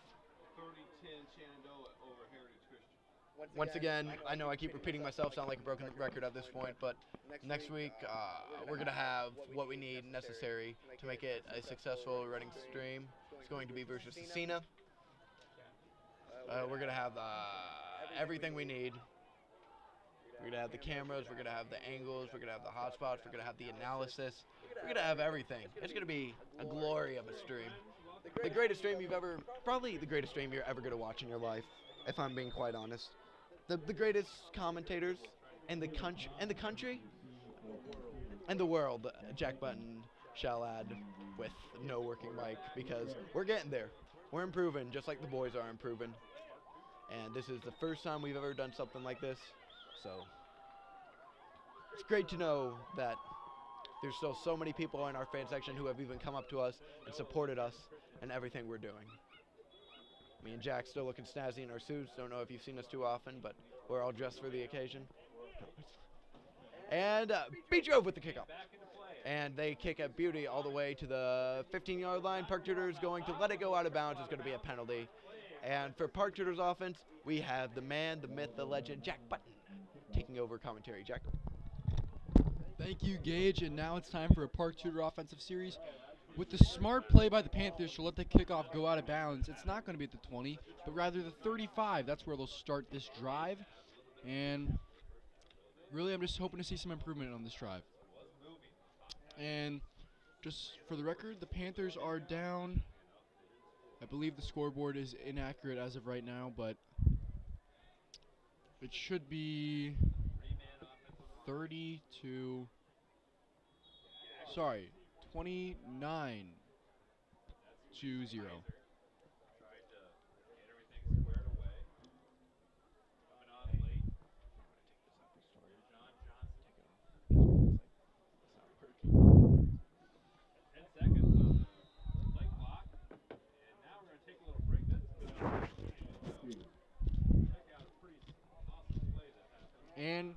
Once again, I know I keep repeating myself, sound like a broken record at this point, but next week we're going to have what we need necessary to make it a successful running stream. It's going to be versus Cena. We're going to have everything we need. We're going to have the cameras, we're going to have the angles, we're going to have the hotspots, we're going to have the analysis. We're going to have everything. It's going to be a glory of a stream. The greatest stream probably the greatest stream you're ever going to watch in your life, if I'm being quite honest. The greatest commentators in the country and the world, Jack Button shall add with no working mic, because we're getting there. We're improving, just like the boys are improving. And this is the first time we've ever done something like this. So it's great to know that there's still so many people in our fan section who have even come up to us and supported us in everything we're doing. Me and Jack still looking snazzy in our suits. Don't know if you've seen us too often, but we're all dressed for the occasion. And Beech with the kickoff. And they kick at beauty all the way to the 15-yard line. Park Tudor is going to let it go out of bounds. It's going to be a penalty. And for Park Tudor's offense, we have the man, the myth, the legend, Jack Button, taking over commentary. Jack. Thank you, Gage. And now it's time for a Park Tudor offensive series. With the smart play by the Panthers to let the kickoff go out of bounds, it's not going to be at the 20, but rather the 35. That's where they'll start this drive. And really, I'm just hoping to see some improvement on this drive. And just for the record, the Panthers are down. I believe the scoreboard is inaccurate as of right now, but it should be 29-0. And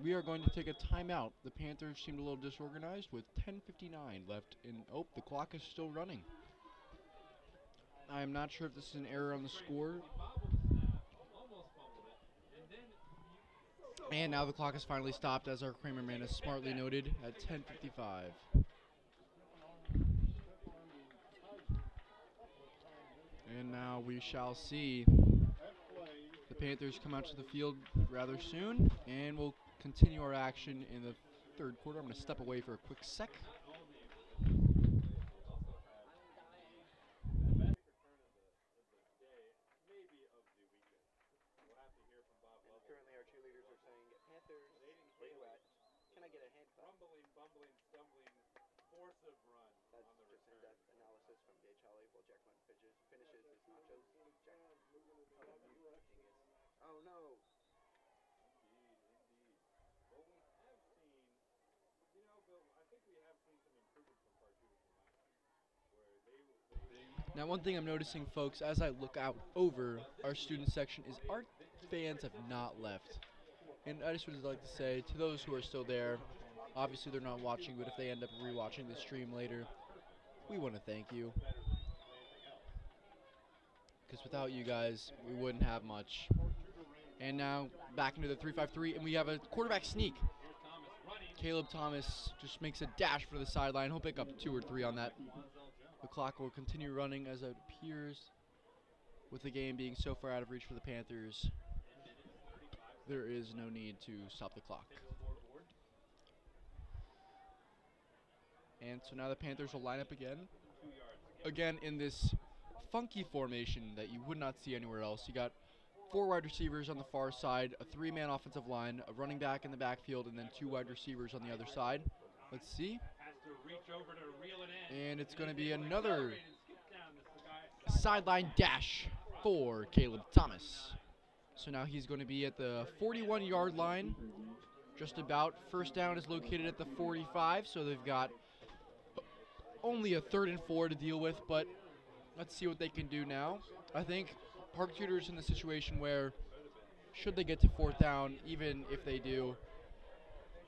we are going to take a timeout. The Panthers seemed a little disorganized with 10:59 left in. Oh, the clock is still running. I am not sure if this is an error on the score. And now the clock has finally stopped, as our Kramer man has smartly noted, at 10:55. And now we shall see the Panthers come out to the field rather soon, and we'll continue our action in the third quarter. I'm going to step away for a quick sec. Currently, our cheerleaders are saying, Panthers, where you at? Can I get a hand clap? Rumbling, bumbling, stumbling, force of run. That's just in-depth analysis from Gage Holle while Jack Hunt finishes his nachos. Jack. Oh, no. Indeed. Well, we have seen, Bill, I think we have seen some improvement from Park Tudor from last year, where they Now, one thing I'm noticing, folks, as I look out over our student section, is our fans have not left. And I just would like to say to those who are still there, obviously they're not watching, but if they end up rewatching the stream later, we want to thank you. Because without you guys, we wouldn't have much. And now back into the 3-5-3, and we have a quarterback sneak. Caleb Thomas just makes a dash for the sideline. He'll pick up 2 or 3 on that. The clock will continue running as it appears. With the game being so far out of reach for the Panthers, there is no need to stop the clock. And so now the Panthers will line up again. Again in this funky formation that you would not see anywhere else. You got 4 wide receivers on the far side, a 3-man offensive line, a running back in the backfield, and then 2 wide receivers on the other side. Let's see. And it's going to be another sideline dash for Caleb Thomas. So now he's going to be at the 41-yard line. Just about. First down is located at the 45, so they've got only a 3rd and 4 to deal with, but let's see what they can do now. I think Park Tudor's in the situation where, should they get to 4th down, even if they do,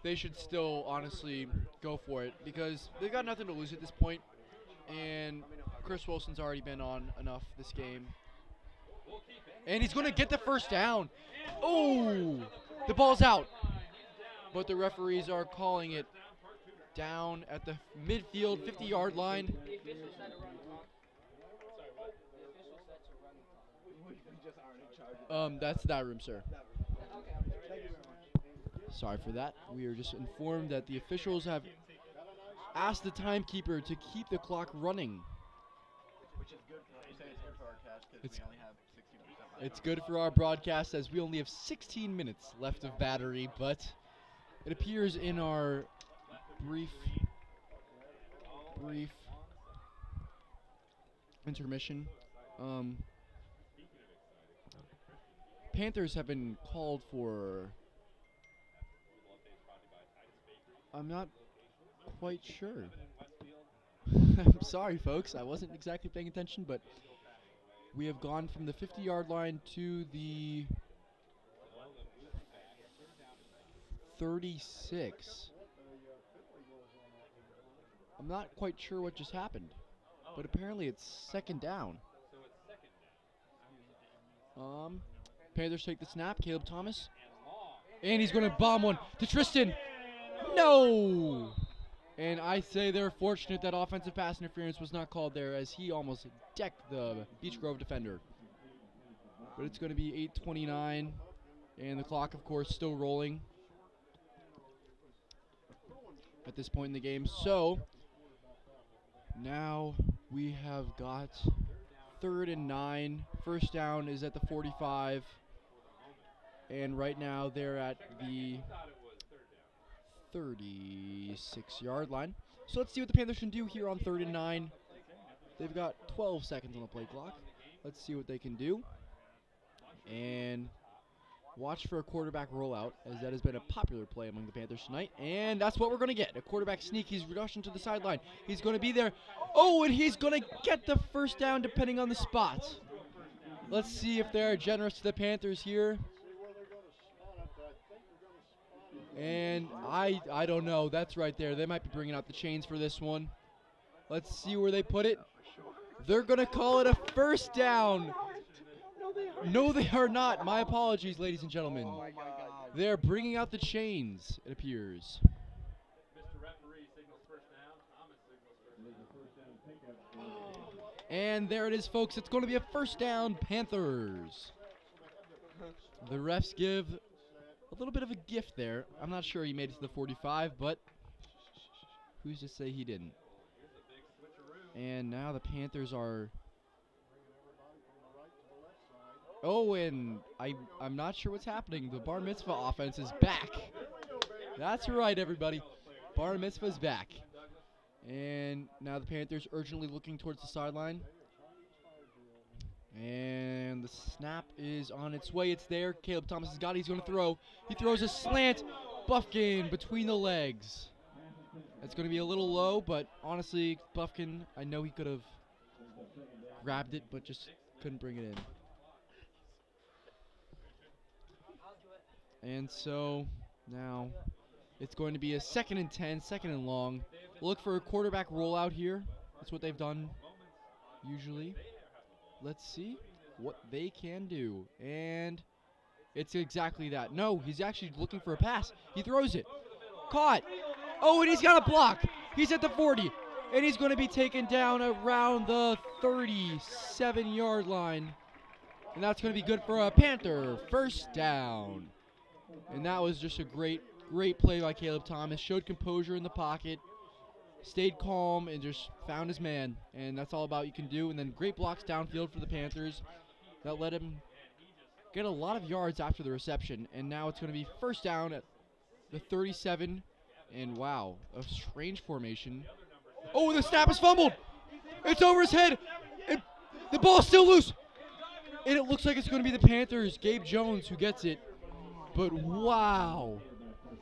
they should still honestly go for it, because they've got nothing to lose at this point, and Chris Wilson's already been on enough this game. And he's going to get the first down. Oh, the ball's out. But the referees are calling it down at the midfield 50-yard line. That's that room, sir. Sorry for that. We are just informed that the officials have asked the timekeeper to keep the clock running. Which is good for, you say it's good for our cast because we only have 16% left. It's good for our broadcast as we only have 16 minutes left of battery, but it appears in our brief intermission. Panthers have been called for. I'm not quite sure. I'm sorry, folks. I wasn't exactly paying attention, but We have gone from the 50-yard line to the 36. I'm not quite sure what just happened, but apparently it's second down. Panthers take the snap. Caleb Thomas. And he's going to bomb one to Tristan. No! And I say they're fortunate that offensive pass interference was not called there, as he almost decked the Beech Grove defender. But it's going to be 8:29, and the clock, of course, still rolling at this point in the game. So now we have got 3rd and 9. First down is at the 45. And right now they're at the 36-yard line. So let's see what the Panthers can do here on 3rd and 9. They've got 12 seconds on the play clock. Let's see what they can do. And watch for a quarterback rollout, as that has been a popular play among the Panthers tonight. And that's what we're going to get. A quarterback sneak. He's rushing to the sideline. He's going to be there. Oh, and he's going to get the first down depending on the spot. Let's see if they're generous to the Panthers here. And I don't know. That's right there. They might be bringing out the chains for this one. Let's see where they put it. They're going to call it a first down. No, they are not. My apologies, ladies and gentlemen. Oh my God. They're bringing out the chains, it appears. Mr. Referee signals first down. Thomas signals first down. And there it is, folks. It's going to be a first down, Panthers. The refs give a little bit of a gift there. I'm not sure he made it to the 45, but who's to say he didn't? And now the Panthers are... Oh, and I'm not sure what's happening. The Bar Mitzvah offense is back. That's right, everybody. Bar Mitzvah is back. And now the Panthers urgently looking towards the sideline. And the snap is on its way. It's there. Caleb Thomas has got it. He's going to throw. He throws a slant. Buffkin between the legs. It's going to be a little low, but honestly, Buffkin, I know he could have grabbed it, but just couldn't bring it in. And so now it's going to be a 2nd and 10, 2nd and long. Look for a quarterback rollout here. That's what they've done usually. Let's see what they can do. And it's exactly that. No, he's actually looking for a pass. He throws it. Caught. Oh, and he's got a block. He's at the 40. And he's going to be taken down around the 37-yard line. And that's going to be good for a Panther first down. And that was just a great play by Caleb Thomas. Showed composure in the pocket. Stayed calm and just found his man. And that's all about you can do. And then great blocks downfield for the Panthers. That let him get a lot of yards after the reception. And now it's going to be first down at the 37. And wow, a strange formation. Oh, the snap is fumbled. It's over his head. And the ball's still loose. And it looks like it's going to be the Panthers, Gabe Jones, who gets it. But wow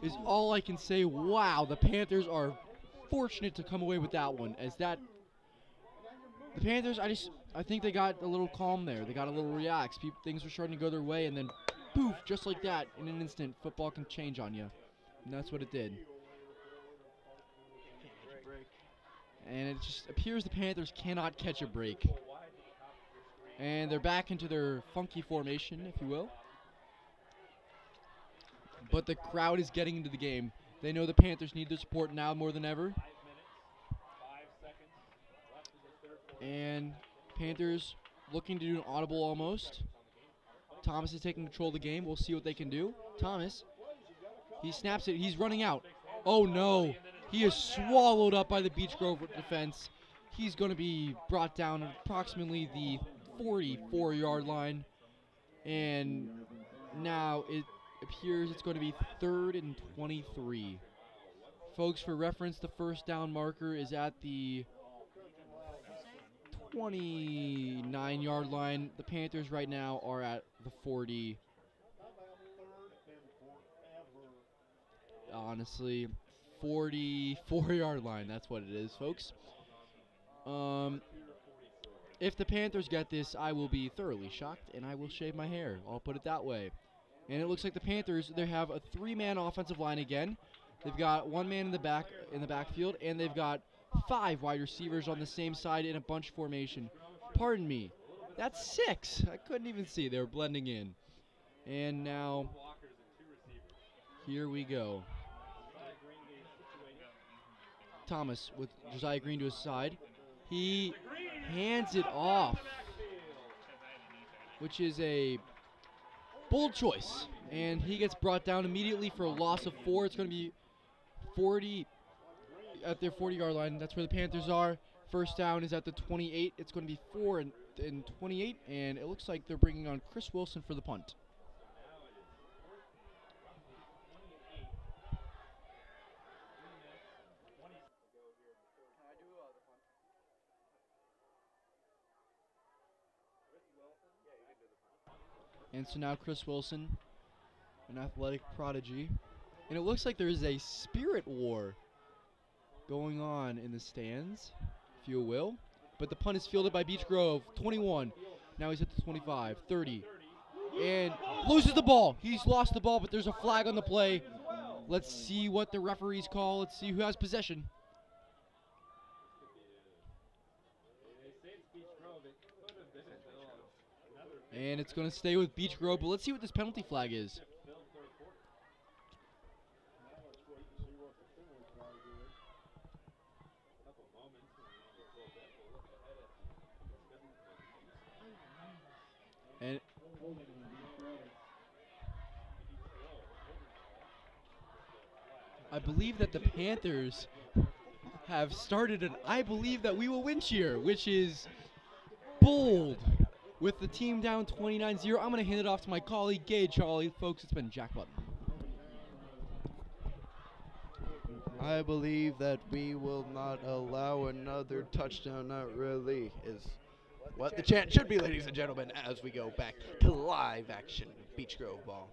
is all I can say. Wow, the Panthers are fortunate to come away with that one. As that, the Panthers, I think they got a little calm there. They got a little relaxed. Things were starting to go their way, and then poof, just like that, in an instant, football can change on you. And that's what it did. And it just appears the Panthers cannot catch a break. And they're back into their funky formation, if you will. But the crowd is getting into the game. They know the Panthers need their support now more than ever. And Panthers looking to do an audible almost. Thomas is taking control of the game. We'll see what they can do. Thomas, he snaps it. He's running out. Oh, no. He is swallowed up by the Beech Grove defense. He's going to be brought down at approximately the 44-yard line. And now it appears it's going to be 3rd and 23. Folks, for reference, the first down marker is at the 29-yard line. The Panthers right now are at the 40. Honestly, 44-yard line. That's what it is, folks. If the Panthers get this, I will be thoroughly shocked, and I will shave my hair. I'll put it that way. And it looks like the Panthers, they have a 3-man offensive line again. They've got 1 man in the backfield, and they've got 5 wide receivers on the same side in a bunch formation. Pardon me. That's 6. I couldn't even see. They were blending in. And now, here we go. Thomas with Josiah Green to his side. He hands it off, which is a bold choice. And he gets brought down immediately for a loss of 4. It's going to be 40 at their 40-yard line. That's where the Panthers are. First down is at the 28. It's going to be 4 and 28, and it looks like they're bringing on Chris Wilson for the punt. And so now Chris Wilson, an athletic prodigy. And it looks like there is a spirit war going on in the stands, if you will. But the punt is fielded by Beech Grove, 21. Now he's at the 25, 30. And loses the ball. He's lost the ball, but there's a flag on the play. Let's see what the referees call. Let's see who has possession. And it's going to stay with Beech Grove, but let's see what this penalty flag is. And I believe that the Panthers have started an I believe that we will win cheer, which is bold. With the team down 29-0, I'm going to hand it off to my colleague, Gage. Holle. Folks, it's been Jack Button. I believe that we will not allow another touchdown. Not really is what the chant should be, ladies and gentlemen, as we go back to live action. Beech Grove ball.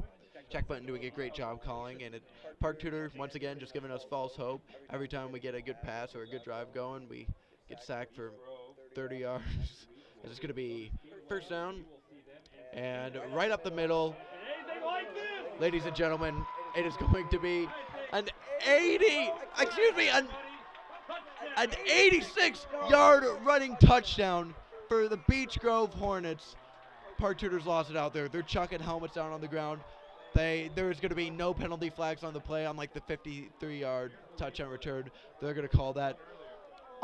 Jack Button doing a great job calling, and Park Tudor, once again, just giving us false hope. Every time we get a good pass or a good drive going, we get sacked for 30 yards. It's going to be first down, and right up the middle, ladies and gentlemen, it is going to be an 86-yard running touchdown for the Beech Grove Hornets. Park Tudor's lost it out there. They're chucking helmets down on the ground. There's going to be no penalty flags on the play, unlike the 53-yard touchdown return. They're going to call that.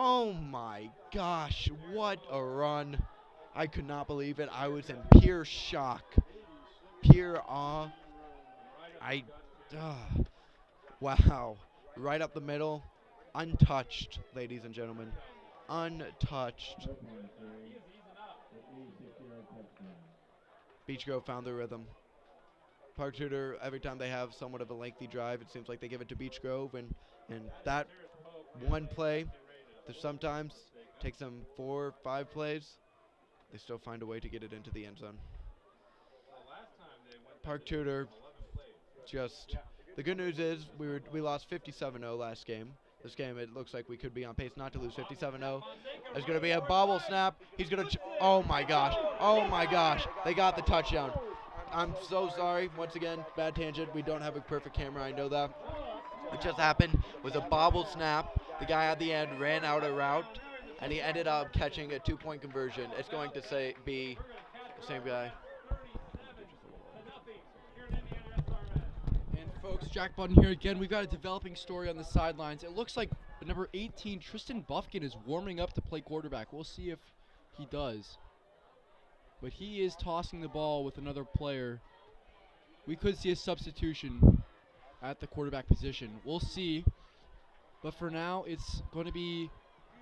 Oh my gosh, what a run. I could not believe it. I was in pure shock, pure awe. Wow. Right up the middle, untouched, ladies and gentlemen. Untouched. Beech Grove found their rhythm. Park Tudor, every time they have somewhat of a lengthy drive, it seems like they give it to Beech Grove, and that one play, sometimes takes them 4 or 5 plays. They still find a way to get it into the end zone. Park Tudor, the good news is we lost 57-0 last game. This game, it looks like we could be on pace not to lose 57-0. There's going to be a bobble snap. He's going to, oh my gosh, they got the touchdown. I'm so sorry, once again, bad tangent. We don't have a perfect camera, I know that. What just happened was a bobble snap. The guy at the end ran out a route, and he ended up catching a 2-point conversion. It's going to be the same guy. And folks, Jack Button here again. We've got a developing story on the sidelines. It looks like number 18, Tristan Buffkin, is warming up to play quarterback. We'll see if he does. But he is tossing the ball with another player. We could see a substitution at the quarterback position. We'll see. But for now, it's going to be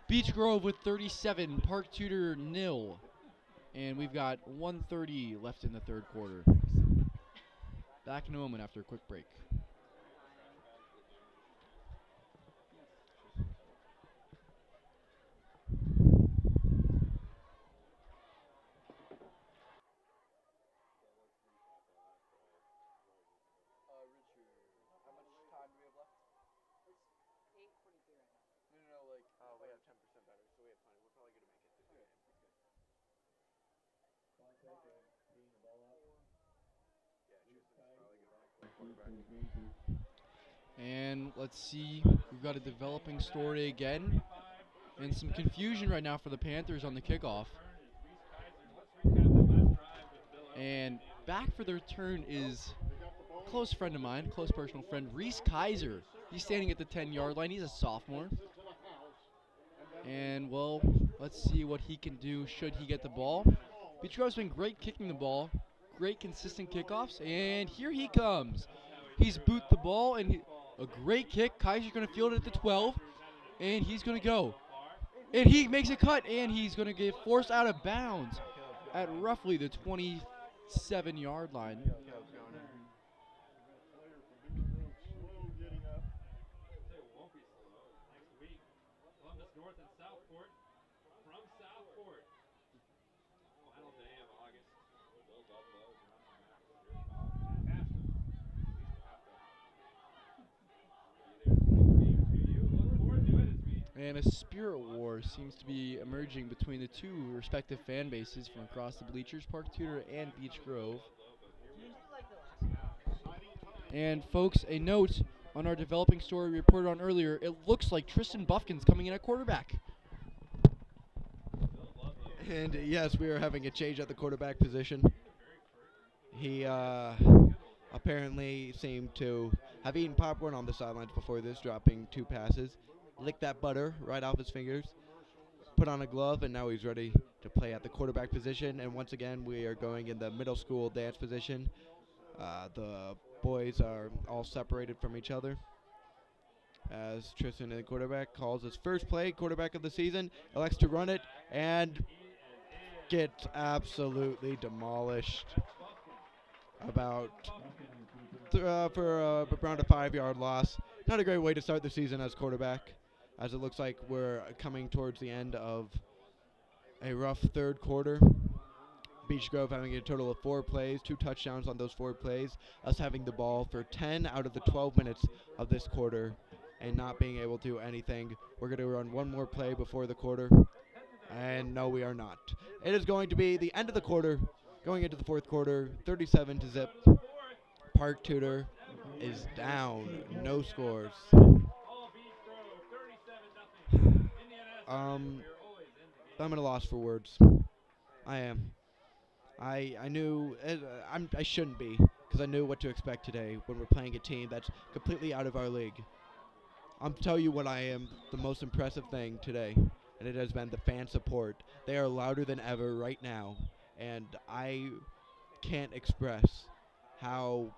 Beech Grove with 37, Park Tudor 0. And we've got 1:30 left in the third quarter. Back in a moment after a quick break. And let's see, we've got a developing story again, and some confusion right now for the Panthers on the kickoff. And back for the return is a close friend of mine, close personal friend, Reese Kaiser. He's standing at the 10-yard line. He's a sophomore. And, well, let's see what he can do should he get the ball. Beech Grove's been great kicking the ball, great consistent kickoffs, and here he comes. He's boot the ball, and a great kick. Kaiser's going to field it at the 12, and he's going to go. And he makes a cut, and he's going to get forced out of bounds at roughly the 27-yard line. And a spirit war seems to be emerging between the two respective fan bases from across the bleachers, Park Tudor and Beech Grove. And folks, a note on our developing story we reported on earlier, it looks like Tristan Buffkin's coming in at quarterback. And yes, we are having a change at the quarterback position. He apparently seemed to have eaten popcorn on the sidelines before this, dropping 2 passes. Licked that butter right off his fingers, put on a glove, and now he's ready to play at the quarterback position. And once again, we are going in the middle school dance position. The boys are all separated from each other as Tristan, the quarterback, calls his first play, quarterback of the season, elects to run it, and gets absolutely demolished for around a 5-yard loss. Not a great way to start the season as quarterback, as it looks like we're coming towards the end of a rough third quarter. Beech Grove having a total of 4 plays, 2 touchdowns on those 4 plays, us having the ball for 10 out of the 12 minutes of this quarter and not being able to do anything. We're going to run one more play before the quarter, and no, we are not. It is going to be the end of the quarter, going into the fourth quarter, 37-0. Park Tudor is down, no scores. I'm at a loss for words. I am. I knew I shouldn't be, because I knew what to expect today when we're playing a team that's completely out of our league. I'll tell you what I am the most impressive thing today, and it has been the fan support. They are louder than ever right now, and I can't express how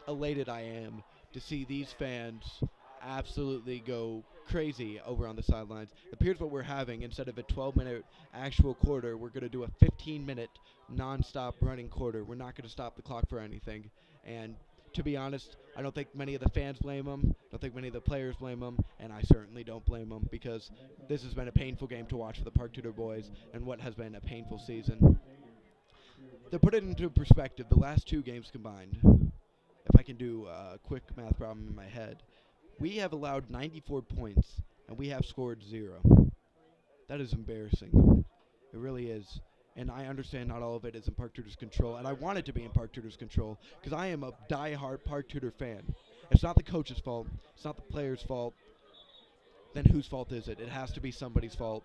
elated I am to see these fans absolutely go crazy over on the sidelines. Here's what we're having. Instead of a 12-minute actual quarter, we're going to do a 15-minute non-stop running quarter. We're not going to stop the clock for anything. And to be honest, I don't think many of the fans blame them. I don't think many of the players blame them. And I certainly don't blame them, because this has been a painful game to watch for the Park Tudor boys and what has been a painful season. To put it into perspective, the last 2 games combined, if I can do a quick math problem in my head, we have allowed 94 points, and we have scored 0. That is embarrassing. It really is. And I understand not all of it is in Park Tudor's control, and I want it to be in Park Tudor's control, because I am a die-hard Park Tudor fan. It's not the coach's fault. It's not the player's fault. Then whose fault is it? It has to be somebody's fault.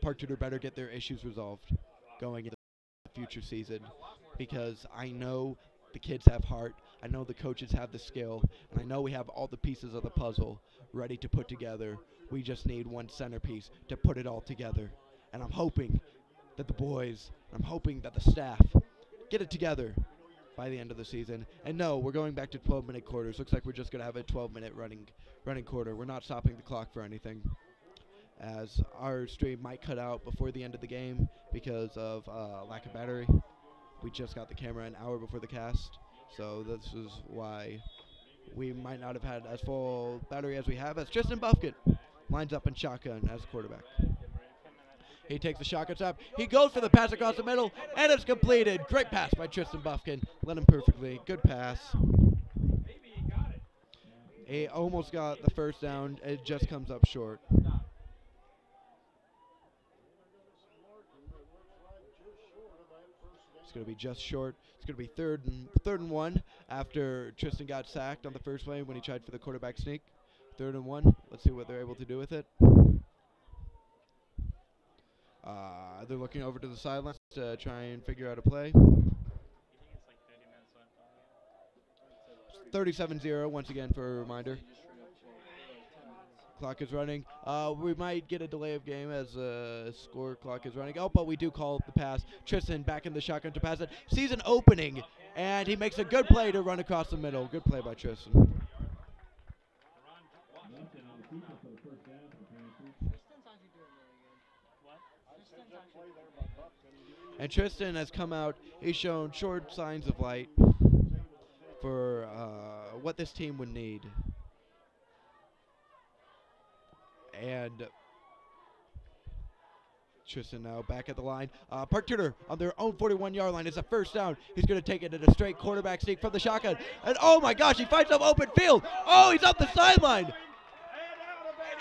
Park Tudor better get their issues resolved going into the future season, because I know the kids have heart. I know the coaches have the skill, and I know we have all the pieces of the puzzle ready to put together. We just need one centerpiece to put it all together. And I'm hoping that the boys, I'm hoping that the staff get it together by the end of the season. And no, we're going back to 12-minute quarters. Looks like we're just going to have a 12-minute running quarter. We're not stopping the clock for anything, as our stream might cut out before the end of the game because of lack of battery. We just got the camera an hour before the cast, so this is why we might not have had as full battery as we have, as Tristan Buffkin lines up in shotgun as quarterback. He takes the shotgun snap. He goes for the pass across the middle, and it's completed. Great pass by Tristan Buffkin. Led him perfectly. Good pass. He almost got the first down. It just comes up short. going to be just short. It's going to be third and 1 after Tristan got sacked on the first play when he tried for the quarterback sneak. 3rd and 1. Let's see what they're able to do with it. They're looking over to the sidelines to try and figure out a play. 37-0 once again for a reminder. Clock is running. We might get a delay of game as score clock is running. Oh, but we do call the pass. Tristan back in the shotgun to pass it. Sees an opening, and he makes a good play to run across the middle. Good play by Tristan. And Tristan has come out. He's shown short signs of light for what this team would need. And Tristan now back at the line. Park Tudor on their own 41-yard line. It's a first down. He's going to take it in a straight quarterback sneak from the shotgun. And oh my gosh, he finds some open field. Oh, he's up the sideline.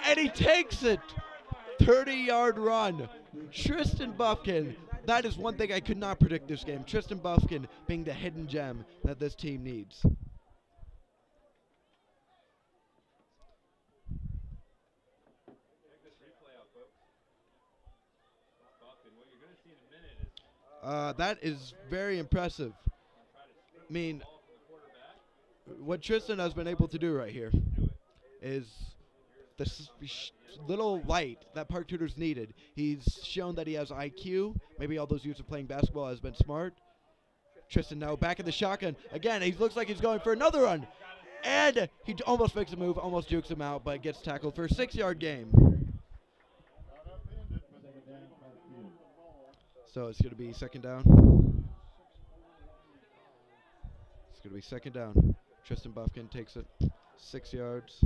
And he takes it. 30-yard run. Tristan Buffkin. That is one thing I could not predict this game. Tristan Buffkin being the hidden gem that this team needs. That is very impressive. I mean, what Tristan has been able to do right here is the little light that Park Tudor's needed. He's shown that he has IQ. Maybe all those years of playing basketball has been smart. Tristan now back in the shotgun. Again, he looks like he's going for another run. And he almost makes a move, almost jukes him out, but gets tackled for a 6-yard gain. So it's going to be second down. It's going to be second down. Tristan Buffkin takes it 6 yards.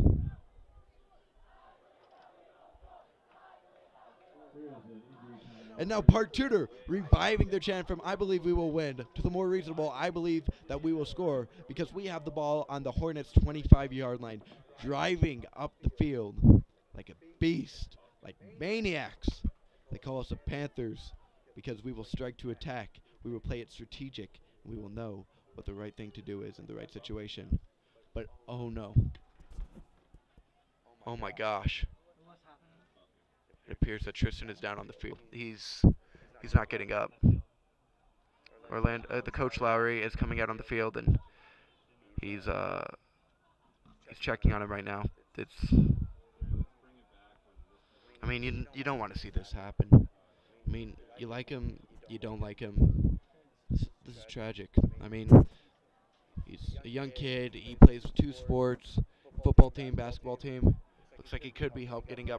And now Park Tudor reviving their chant from I believe we will win to the more reasonable I believe that we will score, because we have the ball on the Hornets' 25-yard line, driving up the field like a beast, like maniacs. They call us the Panthers because we will strike to attack. We will play it strategic, and we will know what the right thing to do is in the right situation. But oh no. Oh my gosh. It appears that Tristan is down on the field. He's not getting up. The coach Lowry is coming out on the field, and he's checking on him right now. I mean, you don't want to see this happen. I mean, you like him, you don't like him. This is tragic. I mean, he's a young kid. He plays 2 sports, football team, basketball team. Looks like he could be getting up